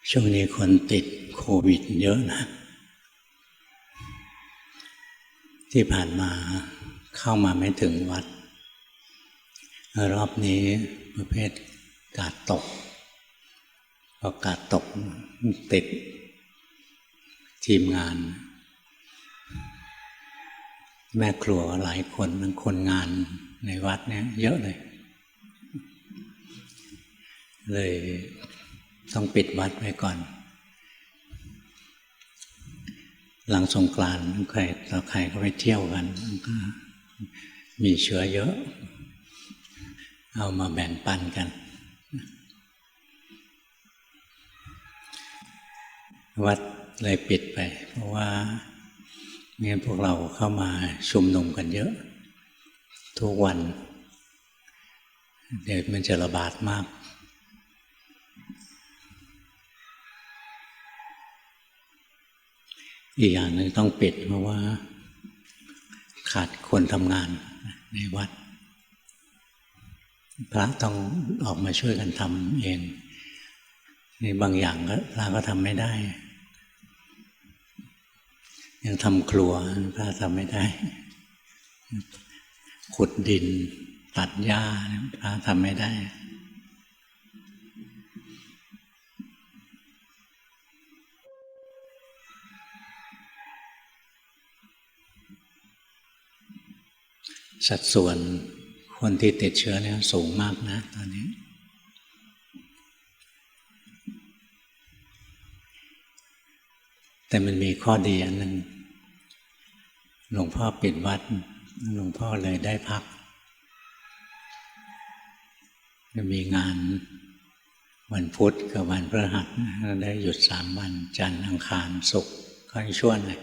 ช่วงนี้คนติดโควิดเยอะนะที่ผ่านมาเข้ามาไม่ถึงวัดรอบนี้ประเภทกาดตกพอกาดตกติดทีมงานแม่ครัวหลายคนคนงานในวัดเนี่ยเยอะเลยต้องปิดวัดไว้ก่อนหลังสงกรานต์ใครก็ไปเที่ยวกันก็มีเชื้อเยอะเอามาแบ่งปันกันวัดเลยปิดไปเพราะว่าเนี่ยพวกเราเข้ามาชุมนุมกันเยอะทุกวันเดี๋ยวมันจะระบาดมากอีกอย่างหนึ่งต้องปิดเพราะว่าขาดคนทำงานในวัดพระต้องออกมาช่วยกันทำเองในบางอย่างพระก็ทำไม่ได้ยังทำครัวพระทำไม่ได้ขุดดินตัดหญ้าพระทำไม่ได้สัดส่วนคนที่ติดเชื้อเนี่ยสูงมากนะตอนนี้แต่มันมีข้อดีอันหนึ่งหลวงพ่อปิดวัดหลวงพ่อเลยได้พักมีงานวันพุธกับวันพฤหัสได้หยุด3 วันจันทร์อังคารศุกร์ค่อยช่วงเลย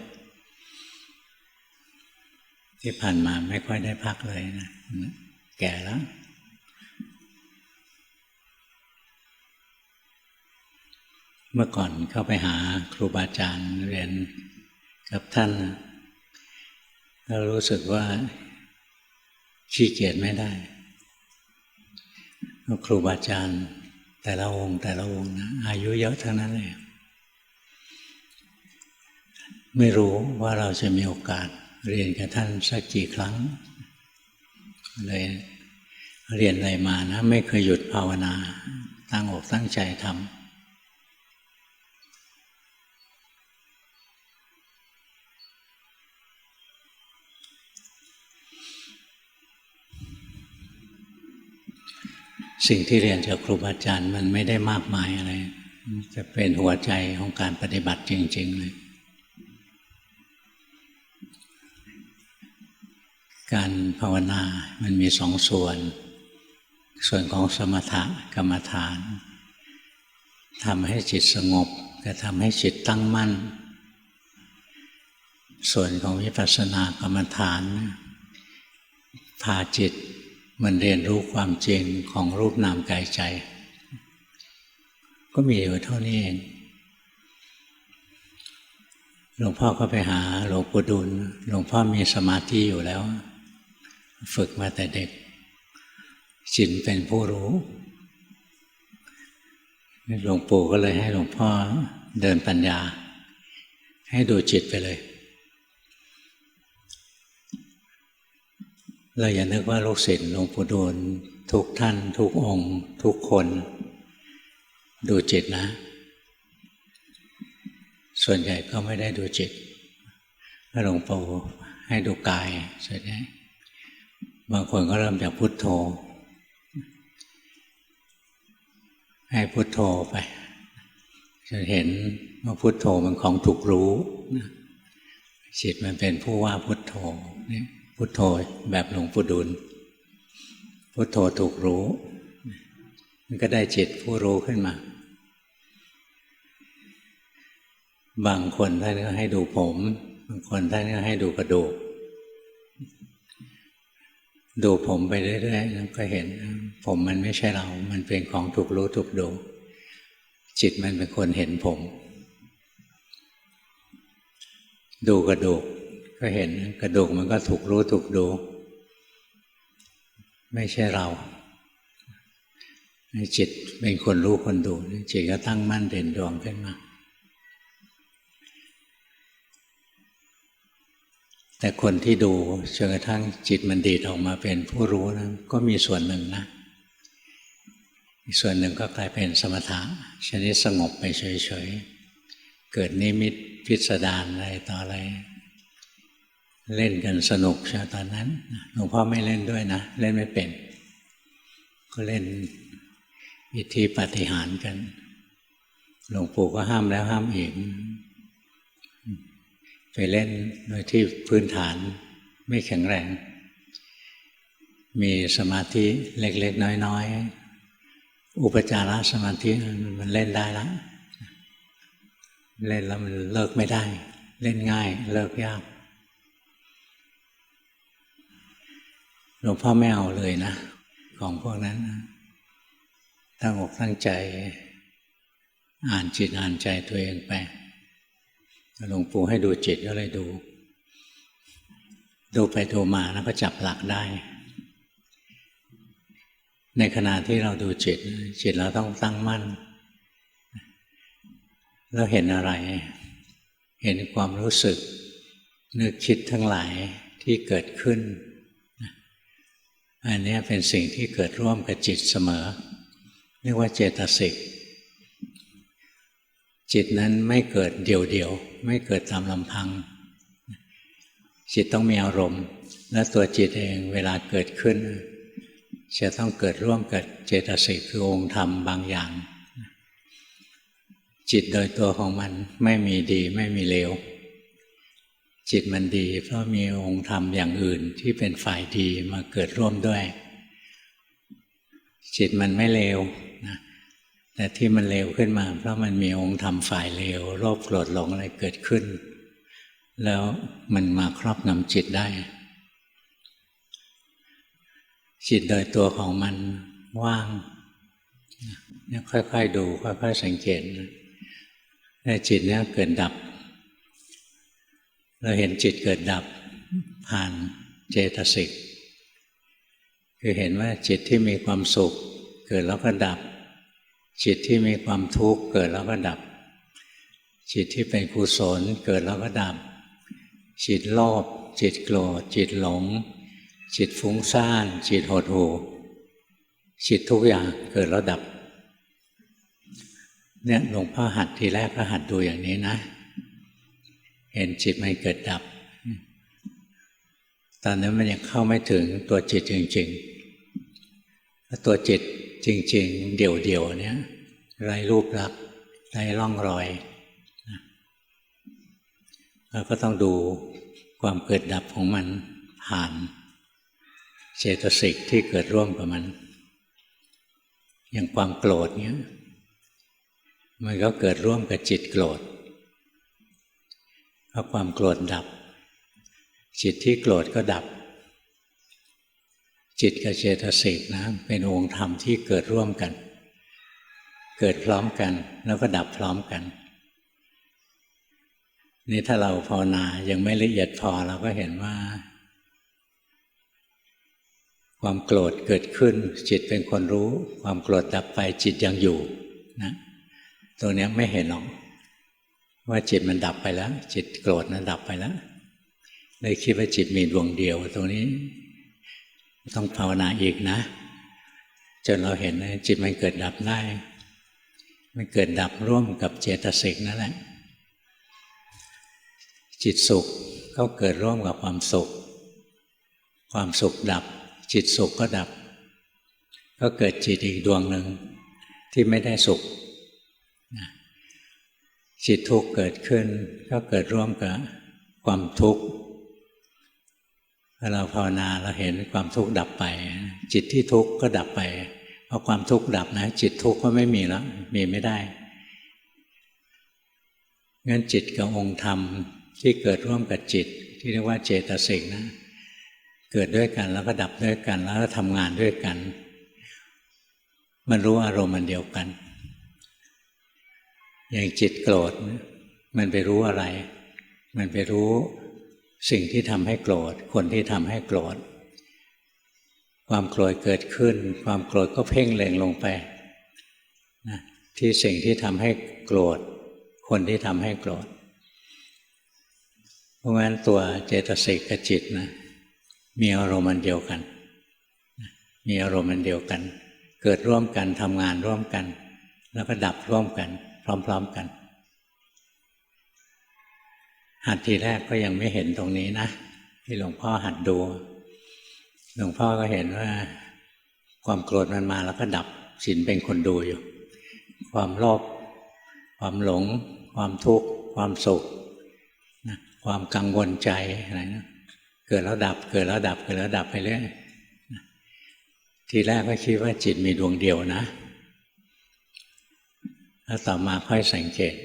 ที่ผ่านมาไม่ค่อยได้พักเลยนะแก่แล้วเมื่อก่อนเข้าไปหาครูบาอาจารย์เรียนกับท่านแล้วรู้สึกว่าขี้เกียจไม่ได้ครูบาอาจารย์แต่ละองค์นะอายุเยอะทั้งนั้นเลยไม่รู้ว่าเราจะมีโอกาสเรียนกับท่านสักกี่ครั้งเลยเรียนอะไรมานะไม่เคยหยุดภาวนาตั้งอกตั้งใจทำสิ่งที่เรียนจากครูบาอาจารย์มันไม่ได้มากมายอะไรจะเป็นหัวใจของการปฏิบัติจริงๆเลยการภาวนามันมี2 ส่วนของสมถะกรรมฐานทำให้จิตสงบจะทำให้จิตตั้งมั่นส่วนของวิปัสสนากรรมฐานพาจิตมันเรียนรู้ความจริงของรูปนามกายใจก็มีอยู่เท่านี้เองหลวงพ่อก็ไปหาหลวงปู่ดูลหลวงพ่อมีสมาธิอยู่แล้วฝึกมาแต่เด็กจิตเป็นผู้รู้หลวงปู่ก็เลยให้หลวงพ่อเดินปัญญาให้ดูจิตไปเลยเราอย่านึกว่าลูกศิษย์หลวงปู่ดูลทุกท่านทุกองค์ทุกคนดูจิตนะส่วนใหญ่ก็ไม่ได้ดูจิตหลวงปู่ให้ดูกายส่วนใหญ่บางคนก็เริ่มจากพุทโธให้พุทโธไปจะเห็นว่าพุทโธมันของถูกรู้จิตมันเป็นผู้ว่าพุทโธนี่พุทโธแบบหลวงปู่ดูลพุทโธถูกรู้มันก็ได้จิตผู้รู้ขึ้นมาบางคนท่านก็ให้ดูผมบางคนท่านก็ให้ดูกระดูกดูผมไปเรื่อยๆแล้วก็เห็นผมมันไม่ใช่เรามันเป็นของถูกรู้ถูกดูจิตมันเป็นคนเห็นผมดูกระดูกก็เห็นกระดูกมันก็ถูกรู้ถูกดูไม่ใช่เรา ให้จิตเป็นคนรู้คนดูจิตก็ตั้งมั่นเด่นดวงขึ้นมาแต่คนที่ดูจนกระทั่งจิตมันดีดออกมาเป็นผู้รู้นะก็มีส่วนหนึ่งนะอีกส่วนหนึ่งก็กลายเป็นสมถะชนิดสงบไปเฉยๆเกิดนิมิตพิสดารอะไรต่ออะไรเล่นกันสนุกใช่ตอนนั้นหลวงพ่อไม่เล่นด้วยนะเล่นไม่เป็นก็เล่นอิทธิปาฏิหาริย์กันหลวงปู่ก็ห้ามแล้วห้ามอีกไปเล่นโดยที่พื้นฐานไม่แข็งแรงมีสมาธิเล็กๆน้อยๆอุปจารสมาธิมันเล่นได้แล้วเล่นแล้วมันเลิกไม่ได้เล่นง่ายเลิกยากหลวงพ่อไม่เอาเลยนะของพวกนั้นตั้งอกตั้งใจอ่านจิตอ่านใจตัวเองไปหลวงปู่ให้ดูจิตก็เลยดูไปดูมาแล้วก็จับหลักได้ในขณะที่เราดูจิตเราต้องตั้งมั่นแล้วเห็นอะไรเห็นความรู้สึกนึกคิดทั้งหลายที่เกิดขึ้นอันนี้เป็นสิ่งที่เกิดร่วมกับจิตเสมอเรียกว่าเจตสิกจิตนั้นไม่เกิดเดี่ยวๆไม่เกิดตามลำพังจิตต้องมีอารมณ์และตัวจิตเองเวลาเกิดขึ้นจะต้องเกิดร่วมกับเจตสิกคือองค์ธรรมบางอย่างจิตโดยตัวของมันไม่มีดีไม่มีเลวจิตมันดีเพราะมีองค์ธรรมอย่างอื่นที่เป็นฝ่ายดีมาเกิดร่วมด้วยจิตมันไม่เลวนะแต่ที่มันเลวขึ้นมาเพราะมันมีองค์ธรรมฝ่ายเลวโลภโกรธหลงอะไรเกิดขึ้นแล้วมันมาครอบงำจิตได้จิตโดยตัวของมันว่างเนี่ยค่อยๆดูค่อยๆสังเกตแต่จิตเนี่ยเกิดดับเราเห็นจิตเกิดดับผ่านเจตสิกคือเห็นว่าจิตที่มีความสุขเกิดแล้วก็ดับจิตที่มีความทุกข์เกิดแล้วก็ดับจิตที่เป็นกุศลเกิดแล้วก็ดับจิตโลภจิตโกรธจิตหลงจิตฟุ้งซ่านจิตหดหู่จิตทุกอย่างเกิดแล้วดับเนี่ยหลวงพ่อหัดทีแรกก็หัดดูอย่างนี้นะเห็นจิตมันเกิดดับตอนนั้นมันยังเข้าไม่ถึงตัวจิตจริงๆตัวจิตจริงๆเดี่ยวๆเนี่ยไร้รูปลักษณ์ไร้ร่องรอยเราก็ต้องดูความเกิดดับของมันผ่านเจตสิกที่เกิดร่วมกับมันอย่างความโกรธเนี่ยมันก็เกิดร่วมกับจิตโกรธพอความโกรธดับจิตที่โกรธก็ดับจิตกับเจตสิกนะเป็นองค์ธรรมที่เกิดร่วมกันเกิดพร้อมกันแล้วก็ดับพร้อมกันนี่ถ้าเราภาวนายังไม่ละเอียดพอเราก็เห็นว่าความโกรธเกิดขึ้นจิตเป็นคนรู้ความโกรธดับไปจิตยังอยู่นะตรงนี้ไม่เห็นหรอกว่าจิตมันดับไปแล้วจิตโกรธนั้นดับไปแล้วเลยคิดว่าจิตมีดวงเดียวตรงนี้ต้องภาวนาอีกนะจนเราเห็นจิตมันเกิดดับได้มันเกิดดับร่วมกับเจตสิกนั่นแหละจิตสุขก็เกิดร่วมกับความสุขความสุขดับจิตสุขก็ดับก็เกิดจิตอีกดวงหนึ่งที่ไม่ได้สุขจิตทุกข์เกิดขึ้นก็เกิดร่วมกับความทุกข์พอเราภาวนาเราเห็นความทุกข์ดับไปจิตที่ทุกข์ก็ดับไปพอความทุกข์ดับนะจิตทุกข์ก็ไม่มีแล้วมีไม่ได้งั้นจิตกับองค์ธรรมที่เกิดร่วมกับจิตที่เรียกว่าเจตสิกนะเกิดด้วยกันแล้วก็ดับด้วยกันแล้วก็ทำงานด้วยกันมันรู้อารมณ์มันเดียวกันอย่างจิตโกรธมันไปรู้อะไรมันไปรู้สิ่งที่ทำให้โกรธคนที่ทำให้โกรธความโกรธเกิดขึ้นความโกรธก็เพ่งเล็งลงไป ที่สิ่งที่ทำให้โกรธคนที่ทำให้โกรธเพราะงั้นตัวเจตสิกกับจิตนะมีอารมณ์อันเดียวกันมีอารมณ์อันเดียวกันเกิดร่วมกันทำงานร่วมกันแล้วก็ดับร่วมกันพร้อมๆกันหัดทีแรกก็ยังไม่เห็นตรงนี้นะที่หลวงพ่อหัดดูหลวงพ่อก็เห็นว่าความโกรธมันมาแล้วก็ดับศีลเป็นคนดูอยู่ความโลภความหลงความทุกข์ความสุขนะความกังวลใจอะไรนะเกิดแล้วดับเกิดแล้วดับเกิดแล้วดับไปเรื่อยทีแรกก็คิดว่าจิตมีดวงเดียวนะแล้วต่อมาค่อยสังเกต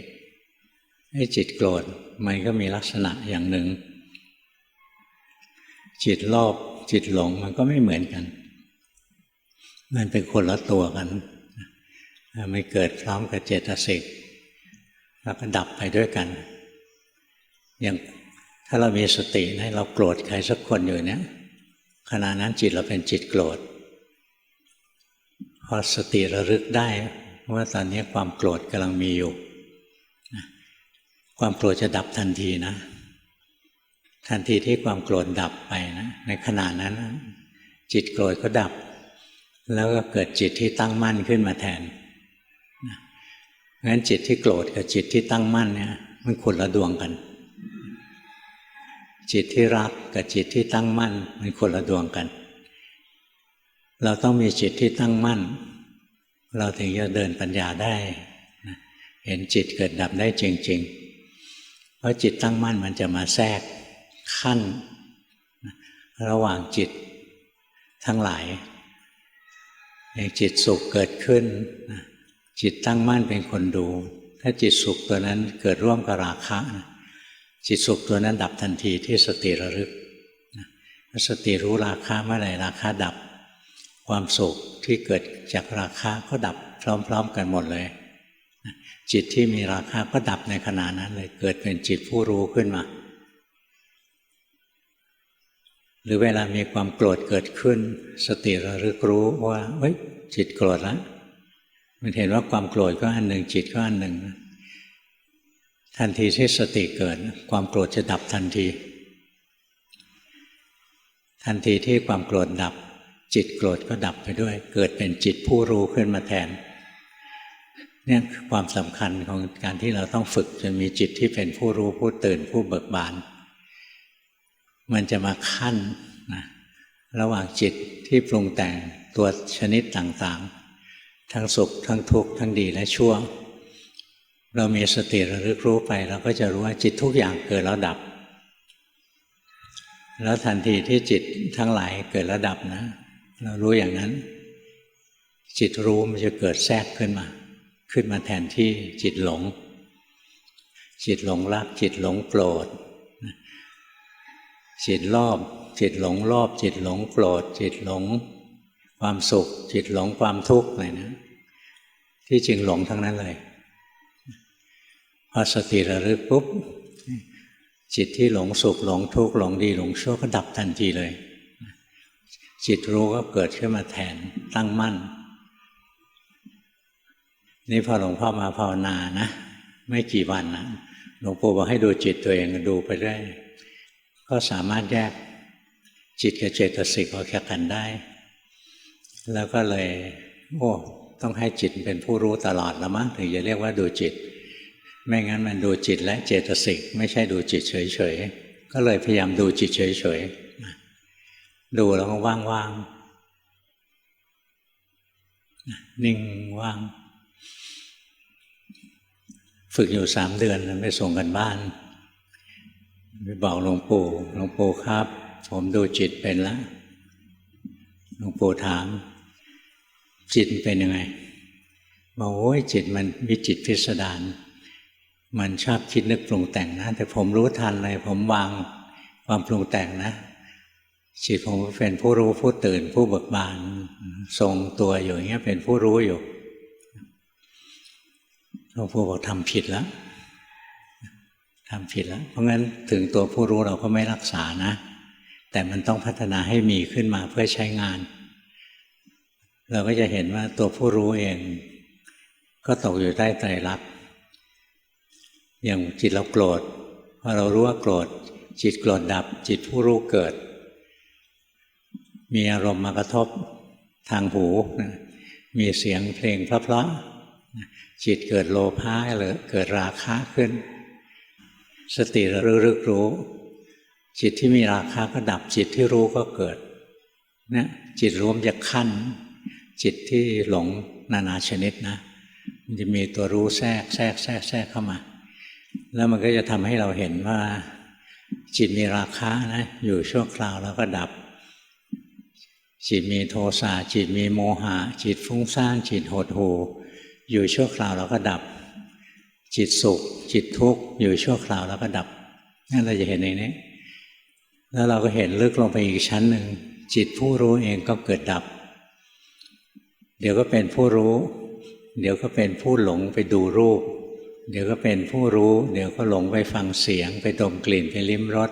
ให้จิตโกรธมันก็มีลักษณะอย่างหนึ่งจิตโลภจิตหลงมันก็ไม่เหมือนกันมันเป็นคนละตัวกันมันเกิดพร้อมกับเจตสิกแล้วก็ดับไปด้วยกันอย่างถ้าเรามีสตินะเราโกรธใครสักคนอยู่เนี่ยขณะนั้นจิตเราเป็นจิตโกรธพอสติระลึกได้ว่าตอนนี้ความโกรธกำลังมีอยู่ความโกรธจะดับทันทีนะทันทีที่ความโกรธดับไปนะในขณะนั้นจิตโกรธก็ดับแล้วก็เกิดจิตที่ตั้งมั่นขึ้นมาแทนงั้นจิตที่โกรธกับจิตที่ตั้งมั่นเนี่ยมันคนละดวงกันจิตที่รักกับจิตที่ตั้งมั่นมันคนละดวงกันเราต้องมีจิตที่ตั้งมั่นเราถึงจะเดินปัญญาได้เห็นจิตเกิดดับได้จริงๆเพราะจิตตั้งมั่นมันจะมาแทรกขั้นระหว่างจิตทั้งหลายอย่างจิตสุขเกิดขึ้นจิตตั้งมั่นเป็นคนดูถ้าจิตสุขตัวนั้นเกิดร่วมกับราคะจิตสุขตัวนั้นดับทันทีที่สติระลึกสติรู้ราคะเมื่อไหร่ราคะดับความสุขที่เกิดจากราคะก็ดับพร้อมๆกันหมดเลยจิตที่มีราคะก็ดับในขณะนั้นเลยเกิดเป็นจิตผู้รู้ขึ้นมาหรือเวลามีความโกรธเกิดขึ้นสติระลึกรู้ว่าเฮ้ยจิตโกรธแล้วมันเห็นว่าความโกรธก็อันหนึ่งจิตก็อันหนึ่งทันทีที่สติเกิดความโกรธจะดับทันทีทันทีที่ความโกรธดับจิตโกรธก็ดับไปด้วยเกิดเป็นจิตผู้รู้ขึ้นมาแทนเนี่ยความสำคัญของการที่เราต้องฝึกจนมีจิตที่เป็นผู้รู้ผู้ตื่นผู้เบิกบานมันจะมาขั้นนะระหว่างจิตที่ปรุงแต่งตัวชนิดต่างๆทั้งสุขทั้งทุกข์ทั้งดีและชั่วเรามีสติระลึกรู้ไปเราก็จะรู้ว่าจิตทุกอย่างเกิดแล้วดับแล้วทันทีที่จิตทั้งหลายเกิดแล้วดับนะเรารู้อย่างนั้นจิตรู้มันจะเกิดแทรกขึ้นมาแทนที่จิตหลงจิตหลงรักจิตหลงโกรธจิตโลภจิตหลงโลภจิตหลงโกรธจิตหลงความสุขจิตหลงความทุกข์อะไรนะที่จริงหลงทั้งนั้นเลยพอสติระลึกปุ๊บจิตที่หลงสุขหลงทุกข์หลงดีหลงชั่วก็ดับทันทีเลยจิตรู้ก็เกิดขึ้นมาแทนตั้งมั่นนี่พอหลวงพ่อมาภาวนานะไม่กี่วันนะหลวงปู่บอกให้ดูจิตตัวเองดูไปเรื่อยก็สามารถแยกจิตกับเจตสิกออกจากกันได้แล้วก็เลยต้องให้จิตเป็นผู้รู้ตลอดละมั้งถึงจะเรียกว่าดูจิตไม่งั้นมันดูจิตและเจตสิกไม่ใช่ดูจิตเฉยๆก็เลยพยายามดูจิตเฉยๆดูแล้วก็ว่างๆนิ่งว่างฝึกอยู่3 เดือนไปส่งกันบ้านไปบอกหลวงปู่ครับผมดูจิตเป็นแล้วหลวงปู่ถามจิตเป็นยังไงบอกโอ้ยจิตมันวิจิตรพิสดารมันชอบคิดนึกปรุงแต่งนะแต่ผมรู้ทันเลยผมวางความปรุงแต่งนะจิตผมเป็นผู้รู้ผู้ตื่นผู้เบิกบานทรงตัวอยู่อย่างเงี้ยเป็นผู้รู้อยู่หลวงปู่บอกทำผิดแล้วเพราะงั้นถึงตัวผู้รู้เราก็ไม่รักษานะแต่มันต้องพัฒนาให้มีขึ้นมาเพื่อใช้งานเราก็จะเห็นว่าตัวผู้รู้เอง ก็ตกอยู่ใต้ไตรลักษณ์อย่างจิตเราโกรธพอเรารู้ว่าโกรธจิตโกรธดับจิตผู้รู้เกิดมีอารมณ์มากระทบทางหูมีเสียงเพลงเพราะๆจิตเกิดโลภะหรือเกิดราคะขึ้นสติระลึกรู้จิตที่มีราคะก็ดับจิตที่รู้ก็เกิดนะจิตรวมจะขั้นจิตที่หลงนานาชนิดนะมันจะมีตัวรู้แทรกเข้ามาแล้วมันก็จะทำให้เราเห็นว่าจิตมีราคะนะอยู่ชั่วคราวแล้วก็ดับจิตมีโทสะจิตมีโมหะจิตฟุ้งซ่านจิตหดหู่อยู่ชั่วคราวแล้วก็ดับจิตสุขจิตทุกข์อยู่ชั่วคราวแล้วก็ดับนั่นเราจะเห็นในนี้แล้วเราก็เห็นลึกลงไปอีกชั้นหนึ่งจิตผู้รู้เองก็เกิดดับเดี๋ยวก็เป็นผู้รู้เดี๋ยวก็เป็นผู้หลงไปดูรูปเดี๋ยวก็เป็นผู้รู้เดี๋ยวก็หลงไปฟังเสียงไปดมกลิ่นไปลิ้มรส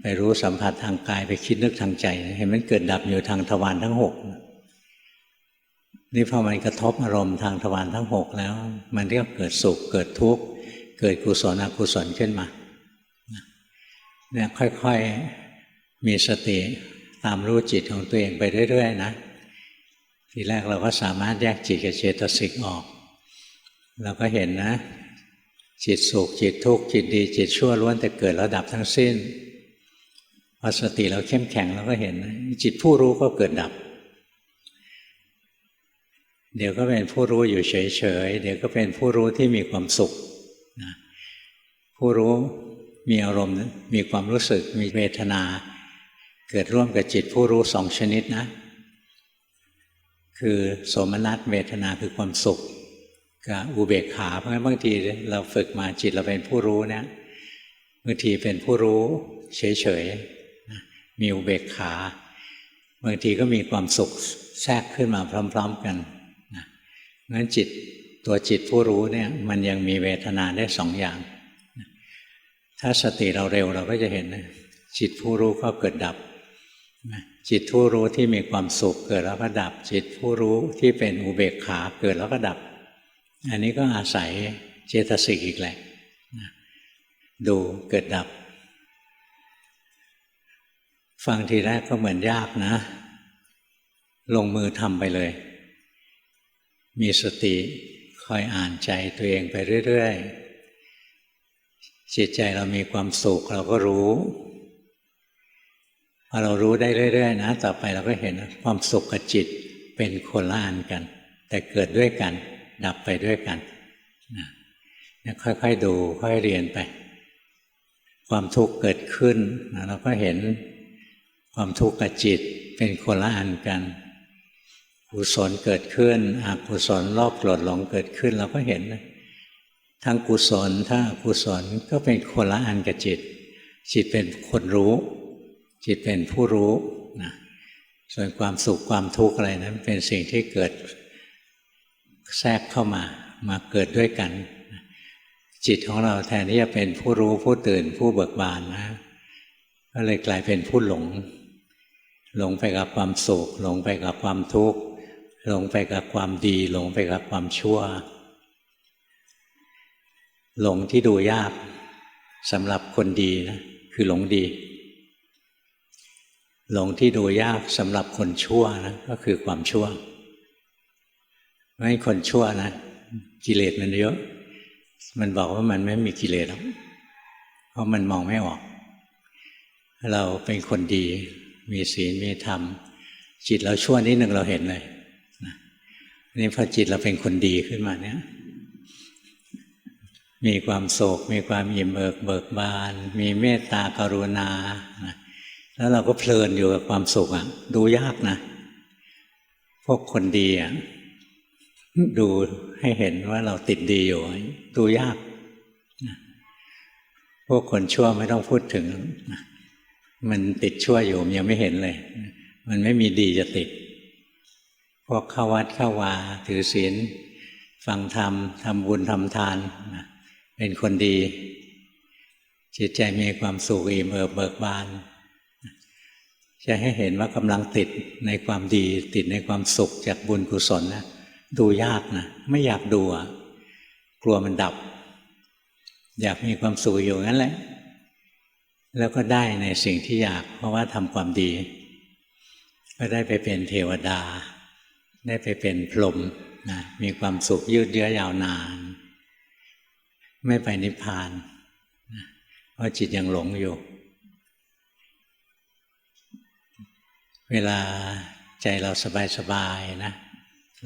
ไปรู้สัมผัสทางกายไปคิดนึกทางใจเห็นมันเกิดดับอยู่ทางทวารทั้งหกนี่พอมันกระทบอารมณ์ทางทวารทั้งหกแล้วมันก็เกิดสุขเกิดทุกข์เกิดกุศลอกุศลขึ้นมาเนี่ยค่อยๆมีสติตามรู้จิตของตัวเองไปเรื่อยๆนะทีแรกเราก็สามารถแยกจิตกับเจตสิกออกเราก็เห็นนะจิตสุขจิตทุกข์จิตดีจิตชั่วล้วนแต่เกิดแล้วดับทั้งสิ้นพอสติเราเข้มแข็งเราก็เห็นจิตผู้รู้ก็เกิดดับเดี๋ยวก็เป็นผู้รู้อยู่เฉยๆเดี๋ยวก็เป็นผู้รู้ที่มีความสุขนะผู้รู้มีอารมณ์มีความรู้สึกมีเวทนาเกิดร่วมกับจิตผู้รู้สองชนิดนะคือโสมนัสเวทนาคือความสุขกับอุเบกขาเพราะงั้นบางทีเราฝึกมาจิตเราเป็นผู้รู้เนี่ยบางทีเป็นผู้รู้เฉยๆมีอุเบกขาบางทีก็มีความสุขแทรกขึ้นมาพร้อมๆกันงั้นจิตตัวจิตผู้รู้เนี่ยมันยังมีเวทนาได้สองอย่างถ้าสติเราเร็วเราก็จะเห็นจิตผู้รู้ก็เกิดดับจิตผู้รู้ที่มีความสุขเกิดแล้วก็ดับจิตผู้รู้ที่เป็นอุเบกขาเกิดแล้วก็ดับอันนี้ก็อาศัยเจตสิกอีกแหละดูเกิดดับฟังทีแรกก็เหมือนยากนะลงมือทำไปเลยมีสติคอยอ่านใจตัวเองไปเรื่อยๆจิตใจเรามีความสุขเราก็รู้พอเรารู้ได้เรื่อยๆนะต่อไปเราก็เห็นความสุขกับจิตเป็นคนละอันกันแต่เกิดด้วยกันดับไปด้วยกันนะค่อยๆดูค่อยเรียนไปความทุกข์เกิดขึ้นนะเราก็เห็นความทุกข์กับจิตเป็นคนละอันกันกุศลเกิดขึ้นอกุศลโลภโกรธหลงเกิดขึ้นเราก็เห็นทั้งกุศลทั้งอกุศลก็เป็นคนละอันกับจิตจิตเป็นคนรู้จิตเป็นผู้รู้นะส่วนความสุขความทุกข์อะไรนั้นเป็นสิ่งที่เกิดแทรกเข้ามาเกิดด้วยกันจิตของเราแทนที่จะเป็นผู้รู้ผู้ตื่นผู้เบิกบานนะก็เลยกลายเป็นผู้หลงไปกับความสุขหลงไปกับความทุกข์หลงไปกับความดีหลงไปกับความชั่วหลงที่ดูยากสำหรับคนดีนะคือหลงดีหลงที่ดูยากสำหรับคนชั่วนะก็คือความชั่วไม่คนชั่วนะกิเลสมันเยอะมันบอกว่ามันไม่มีกิเลสหรอกเพราะมันมองไม่ออกเราเป็นคนดีมีศีลมีธรรมจิตเราชั่วนิดนึงเราเห็นเลยนี่พอจิตเราเป็นคนดีขึ้นมาเนี่ยมีความโศกมีความอิ่มเบิกบานมีเมตตากรุณาแล้วเราก็เพลินอยู่กับความสุขอ่ะดูยากนะพวกคนดีอ่ะดูให้เห็นว่าเราติดดีอยู่ดูยากพวกคนชั่วไม่ต้องพูดถึงมันติดชั่วอยู่ยังไม่เห็นเลยมันไม่มีดีจะติดพวกเข้าวัดเข้าวาถือศีลฟังธรรมทำบุญทำทานเป็นคนดีจิตใจมีความสุขอิ่มเบิกบานจะให้เห็นว่ากำลังติดในความดีติดในความสุขจากบุญกุศลนะ ดูยากนะไม่อยากดูอ่ะกลัวมันดับอยากมีความสุขอยู่งั้นแหละแล้วก็ได้ในสิ่งที่อยากเพราะว่าทำความดีก็ได้ไปเป็นเทวดาได้ไปเป็นพรหมนะมีความสุขยืดเยื้อยาวนานไม่ไปนิพพานนะเพราะจิตยังหลงอยู่เวลาใจเราสบายๆนะ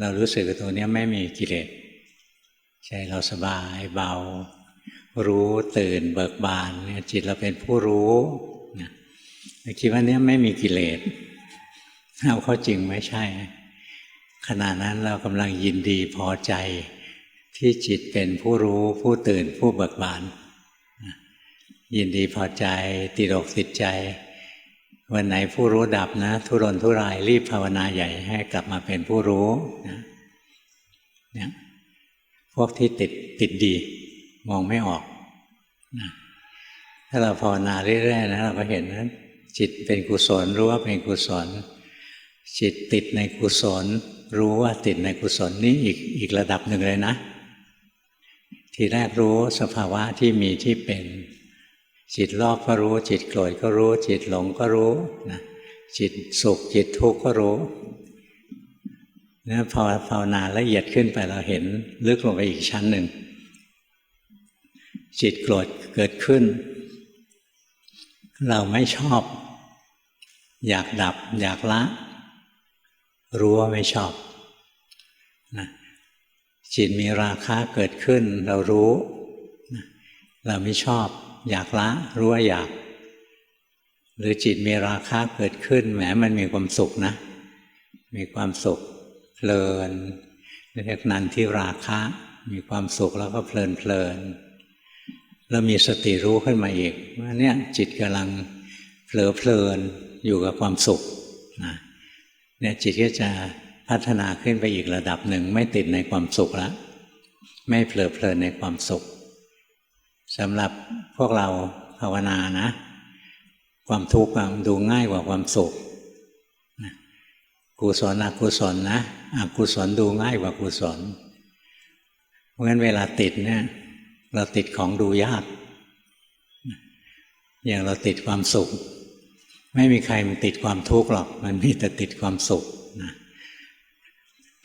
เรารู้สึกว่าตรงนี้ไม่มีกิเลสใจเราสบายเบารู้ตื่นเบิกบานเนี่ยจิตเราเป็นผู้รู้นะคิดว่านี้ไม่มีกิเลสเอาเข้าจริงไม่ใช่ขณะนั้นเรากำลังยินดีพอใจที่จิตเป็นผู้รู้ผู้ตื่นผู้เบิกบานยินดีพอใจติดอกติดใจวันไหนผู้รู้ดับนะทุรนทุรายรีบภาวนาใหญ่ให้กลับมาเป็นผู้รู้นะเนี่ยพวกที่ติดดีมองไม่ออกนะถ้าเราภาวนาเรื่อยๆนะเราก็เห็นนะจิตเป็นกุศลรู้ว่าเป็นกุศลจิตติดในกุศลรู้ว่าติดในกุศลนี่อีกระดับหนึ่งเลยนะทีแรกรู้สภาวะที่มีที่เป็นจิตรอบก็รู้จิตโกรธก็รู้จิตหลงก็รู้นะจิตสุขจิตทุกข์ก็รู้นะพอภาวนาละเอียดขึ้นไปเราเห็นลึกลงไปอีกชั้นหนึ่งจิตโกรธเกิดขึ้นเราไม่ชอบอยากดับอยากละรู้ว่าไม่ชอบนะจิตมีราคะเกิดขึ้นเรารู้นะเราไม่ชอบอยากละรู้ว่าอยากหรือจิตมีราคะเกิดขึ้นแหมมันมีความสุขนะมีความสุขเพลินเรียกนันทิราคะมีความสุขแล้วก็เพลินแล้วมีสติรู้ขึ้นมาอีกว่าเนี่ยจิตกำลังเพลินอยู่กับความสุขนะเนี่ยจิตก็จะพัฒนาขึ้นไปอีกระดับหนึ่งไม่ติดในความสุขแล้วไม่เพลินในความสุขสำหรับพวกเราภาวนานะความทุกข์มันดูง่ายกว่าความสุขกุศลอกุศลนะอกุศลดูง่ายกว่ากุศลเพราะฉะนั้นเวลาติดเนี่ยเราติดของดูยากอย่างเราติดความสุขไม่มีใครมันติดความทุกข์หรอกมันมีแต่ติดความสุขนะ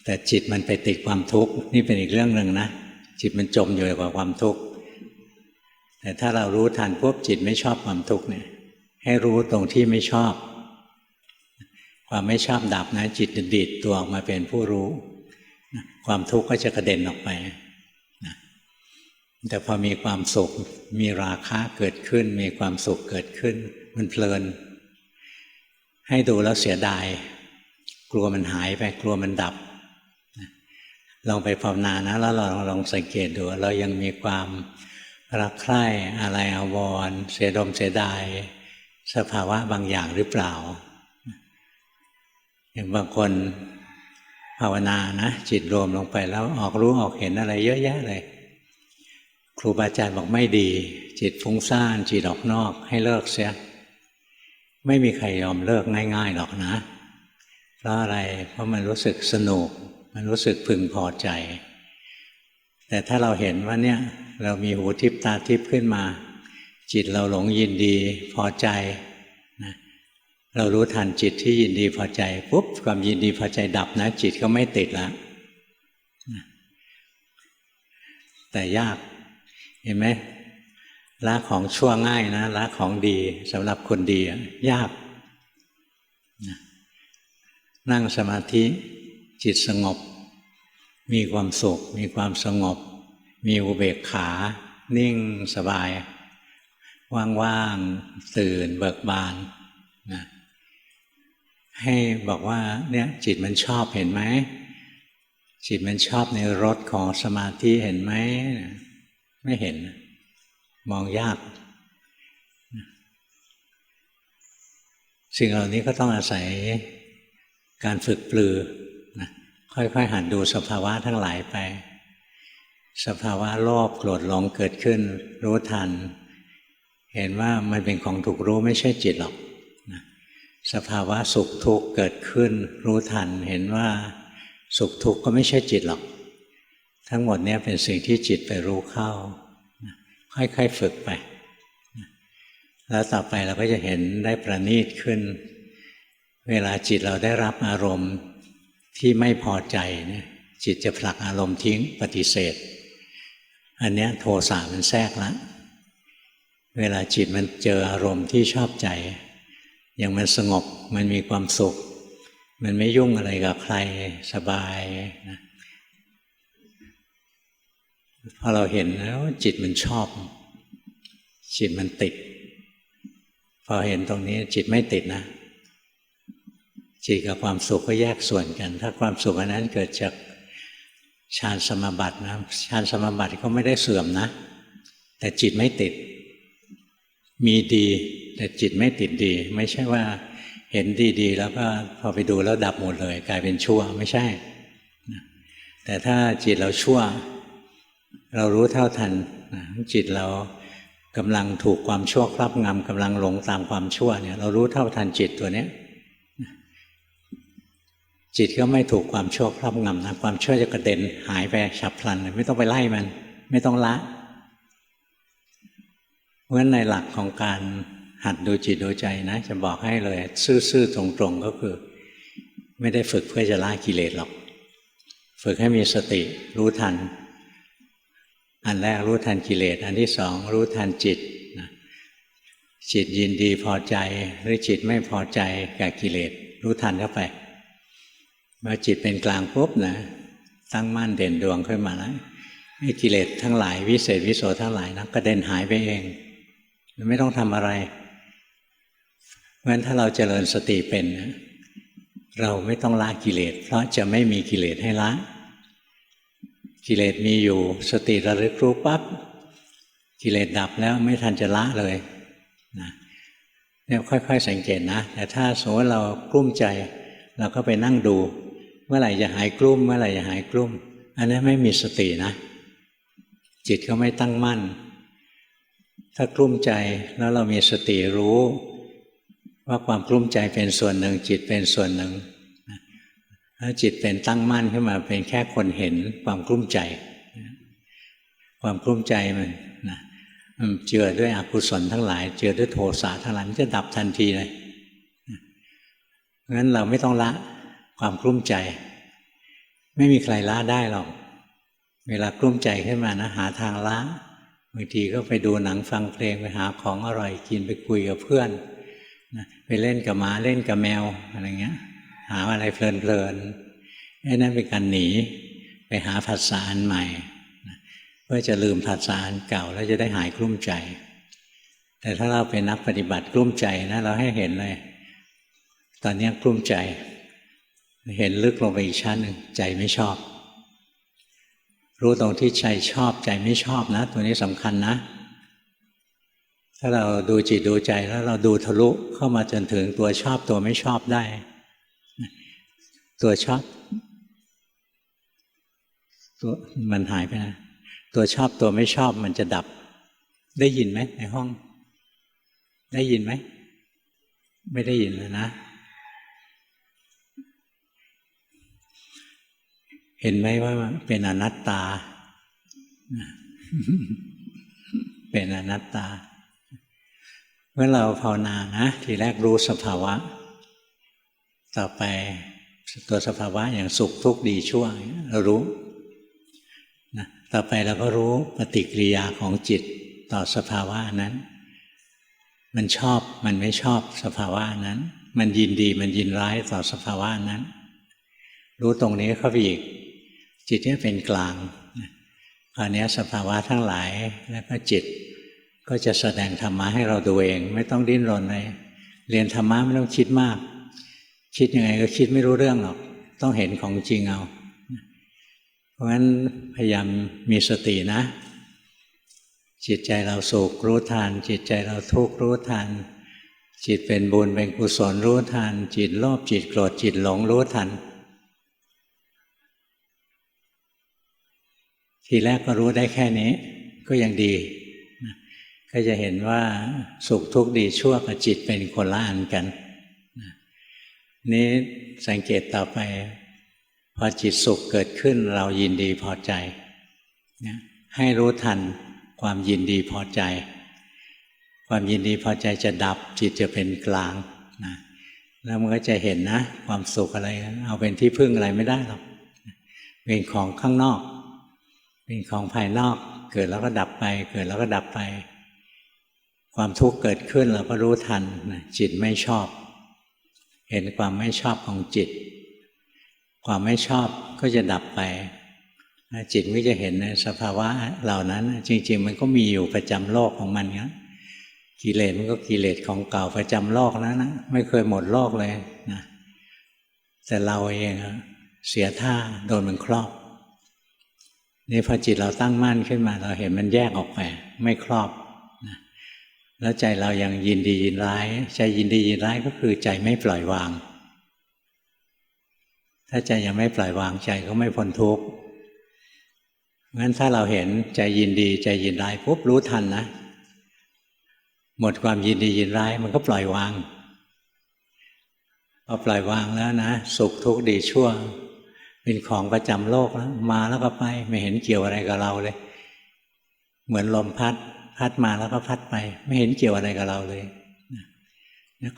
แต่จิตมันไปติดความทุกข์นี่เป็นอีกเรื่องหนึ่งนะจิตมันจมอยู่กับความทุกข์แต่ถ้าเรารู้ทันปุ๊บจิตไม่ชอบความทุกข์เนี่ยให้รู้ตรงที่ไม่ชอบความไม่ชอบดับนะจิตจะดีดตัวออกมาเป็นผู้รู้ความทุกข์ก็จะกระเด็นออกไปนะแต่พอมีความสุขมีราคะเกิดขึ้นมีความสุขเกิดขึ้นมันเพลินให้ดูแล้วเสียดายกลัวมันหายไปกลัวมันดับลองไปภาวนานะแล้วเราลองสังเกตดูเรายังมีความรักใคร่อะไรอาวรณ์เสียดายสภาวะบางอย่างหรือเปล่าอย่างบางคนภาวนานะจิตรวมลงไปแล้วออกรู้ออกเห็นอะไรเยอะแยะเลยครูบาอาจารย์บอกไม่ดีจิตฟุ้งซ่านจิตออกนอกให้เลิกเสียไม่มีใครยอมเลิกง่ายๆหรอกนะเพราะอะไรเพราะมันรู้สึกสนุกมันรู้สึกพึงพอใจแต่ถ้าเราเห็นว่าเนี่ยเรามีหูทิพตาทิพขึ้นมาจิตเราหลงยินดีพอใจนะเรารู้ทันจิตที่ยินดีพอใจปุ๊บความยินดีพอใจดับนะจิตก็ไม่ติดแล้วนะแต่ยากเห็นไหมละของชั่วง่ายนะละของดีสำหรับคนดียากนะนั่งสมาธิจิตสงบมีความสุขมีความสงบมีอุเบกขานิ่งสบายว่างๆตื่นเบิกบานนะให้บอกว่าเนี่ยจิตมันชอบเห็นไหมจิตมันชอบในรสของสมาธิเห็นไหมไม่เห็นมองยากสิ่งเหล่านี้ก็ต้องอาศัยการฝึกปลือนะค่อยๆหัดดูสภาวะทั้งหลายไปสภาวะโลภโกรธหลงเกิดขึ้นรู้ทันเห็นว่ามันเป็นของถูกรู้ไม่ใช่จิตหรอกนะสภาวะสุขทุกข์เกิดขึ้นรู้ทันเห็นว่า สุขทุกข์ก็ไม่ใช่จิตหรอกทั้งหมดเนี่ยเป็นสิ่งที่จิตไปรู้เข้าค่อยๆฝึกไปแล้วต่อไปเราก็จะเห็นได้ประณีตขึ้นเวลาจิตเราได้รับอารมณ์ที่ไม่พอใจเนี่ยจิตจะผลักอารมณ์ทิ้งปฏิเสธอันเนี้ยโทสะมันแทรกแล้วเวลาจิตมันเจออารมณ์ที่ชอบใจอย่างมันสงบมันมีความสุขมันไม่ยุ่งอะไรกับใครสบายนะพอเราเห็นแล้วจิตมันชอบจิตมันติดพอเห็นตรงนี้จิตไม่ติดนะจิตกับความสุขก็แยกส่วนกันถ้าความสุขอันนั้นเกิดจากฌานสมาบัตินะฌานสมาบัติก็ไม่ได้เสื่อมนะแต่จิตไม่ติดมีดีแต่จิตไม่ติดดีไม่ใช่ว่าเห็นดีๆแล้วก็พอไปดูแล้วดับหมดเลยกลายเป็นชั่วไม่ใช่แต่ถ้าจิตเราชั่วเรารู้เท่าทันจิตเรากำลังถูกความชั่วครอบงำกำลังหลงตามความชั่วเนี่ยเรารู้เท่าทันจิตตัวเนี้ยจิตก็ไม่ถูกความชั่วครอบงำนะความชั่วจะกระเด็นหายไปฉับพลันไม่ต้องไปไล่มันไม่ต้องละเพราะฉะนั้นในหลักของการหัดดูจิตดูใจนะจะบอกให้เลยซื่อๆตรงๆก็คือไม่ได้ฝึกเพื่อจะละกิเลสหรอกฝึกให้มีสติรู้ทันอันแรกรู้ทันกิเลสอันที่สองรู้ทันจิตนะจิตยินดีพอใจหรือจิตไม่พอใจกับกิเลสรู้ทันเข้าไปเมื่อจิตเป็นกลางปุ๊บนะตั้งมั่นเด่นดวงขึ้นมาแล้วไอ้กิเลสทั้งหลายวิเศษวิโสทั้งหลายนะกระเด็นหายไปเองไม่ต้องทำอะไรเพราะฉะนั้นถ้าเราเจริญสติเป็นนะเราไม่ต้องละกิเลสเพราะจะไม่มีกิเลสให้ละกิเลสมีอยู่สติระลึกรู้ปั๊บกิเลสดับแล้วไม่ทันจะละเลยนะเนี่ยค่อยๆสังเกตนะแต่ถ้าสมมติเรากลุ้มใจเราก็ไปนั่งดูเมื่อไหร่จะหายกลุ้มเมื่อไหร่จะหายกลุ้มอันนั้นไม่มีสตินะจิตก็ไม่ตั้งมั่นถ้ากลุ้มใจแล้วเรามีสติรู้ว่าความกลุ้มใจเป็นส่วนหนึ่งจิตเป็นส่วนหนึ่งถ้าจิตเป็นตั้งมั่นขึ้นมาเป็นแค่คนเห็นความกลุ้มใจความกลุ้มใจมันเจือด้วยอกุศลทั้งหลายเจือด้วยโทสะทั้งหลายมันจะดับทันทีเลยงั้นเราไม่ต้องละความกลุ้มใจไม่มีใครละได้หรอกเวลากลุ้มใจขึ้นมานะหาทางละบางทีก็ไปดูหนังฟังเพลงไปหาของอร่อยกินไปคุยกับเพื่อนไปเล่นกับหมาเล่นกับแมวอะไรเงี้ยหาอะไรเพลินๆไอ้นั่นเป็นการหนีไปหาภาษาอันใหม่เพื่อจะลืมภาษาอันเก่าแล้วจะได้หายกลุ้มใจแต่ถ้าเราเป็นนักปฏิบัติกลุ้มใจนะเราให้เห็นเลยตอนนี้กลุ้มใจเห็นลึกลงไปอีกชั้นหนึ่งใจไม่ชอบรู้ตรงที่ใจชอบใจไม่ชอบนะตัวนี้สำคัญนะถ้าเราดูจิตดูใจแล้วเราดูทะลุเข้ามาจนถึงตัวชอบตัวไม่ชอบได้ตัวชอบตัวมันหายไปนะตัวชอบตัวไม่ชอบมันจะดับได้ยินไหมในห้องได้ยินไหมไม่ได้ยินเลยนะเห็นไหมว่าเป็นอนัตตาเป็นอนัตตาเมื่อเราภาวนานะทีแรกรู้สภาวะต่อไปตัวสภาวะอย่างสุขทุกข์ดีชั่วเรารู้นะต่อไปเราก็รู้ปฏิกิริยาของจิตต่อสภาวะนั้นมันชอบมันไม่ชอบสภาวะนั้นมันยินดีมันยินร้ายต่อสภาวะนั้นรู้ตรงนี้เข้าไปอีกจิตนี้เป็นกลางคราวนี้สภาวะทั้งหลายแล้วก็จิตก็จะแสดงธรรมะให้เราดูเองไม่ต้องดิ้นรนเลยเรียนธรรมะไม่ต้องคิดมากคิดยังไงก็คิดไม่รู้เรื่องหรอกต้องเห็นของจริงเอาเพราะฉะนั้นพยายามมีสตินะจิตใจเราสุขรู้ทันจิตใจเราทุกข์รู้ทันจิตเป็นบุญเป็นกุศลรู้ทันจิตโลภจิตโกรธจิตหลงรู้ทันทีแรกก็รู้ได้แค่นี้ก็ยังดีก็จะเห็นว่าสุขทุกข์ดีชั่วกับจิตเป็นคนละอันกันนี่สังเกตต่อไป พอจิตสุขเกิดขึ้นเรายินดีพอใจนะให้รู้ทันความยินดีพอใจความยินดีพอใจจะดับจิตจะเป็นกลางนะแล้วมันก็จะเห็นนะความสุขอะไรเอาเป็นที่พึ่งอะไรไม่ได้หรอกเป็นของข้างนอกเป็นของภายนอกเกิดแล้วก็ดับไปเกิดแล้วก็ดับไปความทุกข์เกิดขึ้นเราก็รู้ทันจิตไม่ชอบเห็นความไม่ชอบของจิตความไม่ชอบก็จะดับไปจิตก็จะเห็นในสภาวะเหล่านั้นจริงๆมันก็มีอยู่ประจำโลกของมันนะกิเลสมันก็กิเลสของเก่าประจำโลกนั้นนะไม่เคยหมดโลกเลยนะแต่เราเองเสียท่าโดนมันครอบนี่พอจิตเราตั้งมั่นขึ้นมาเราเห็นมันแยกออกไปไม่ครอบนะแล้วใจเรายังยินดียินร้ายใจยินดียินร้ายก็คือใจไม่ปล่อยวางถ้าใจยังไม่ปล่อยวางใจก็ไม่พ้นทุกข์งั้นถ้าเราเห็นใจยินดีใจยินร้ายปุ๊บรู้ทันนะหมดความยินดียินร้ายมันก็ปล่อยวางพอปล่อยวางแล้วนะสุขทุกข์ดีชั่วเป็นของประจำโลกแล้วมาแล้วก็ไปไม่เห็นเกี่ยวอะไรกับเราเลยเหมือนลมพัดมาแล้วก็พัดไปไม่เห็นเกี่ยวอะไรกับเราเลย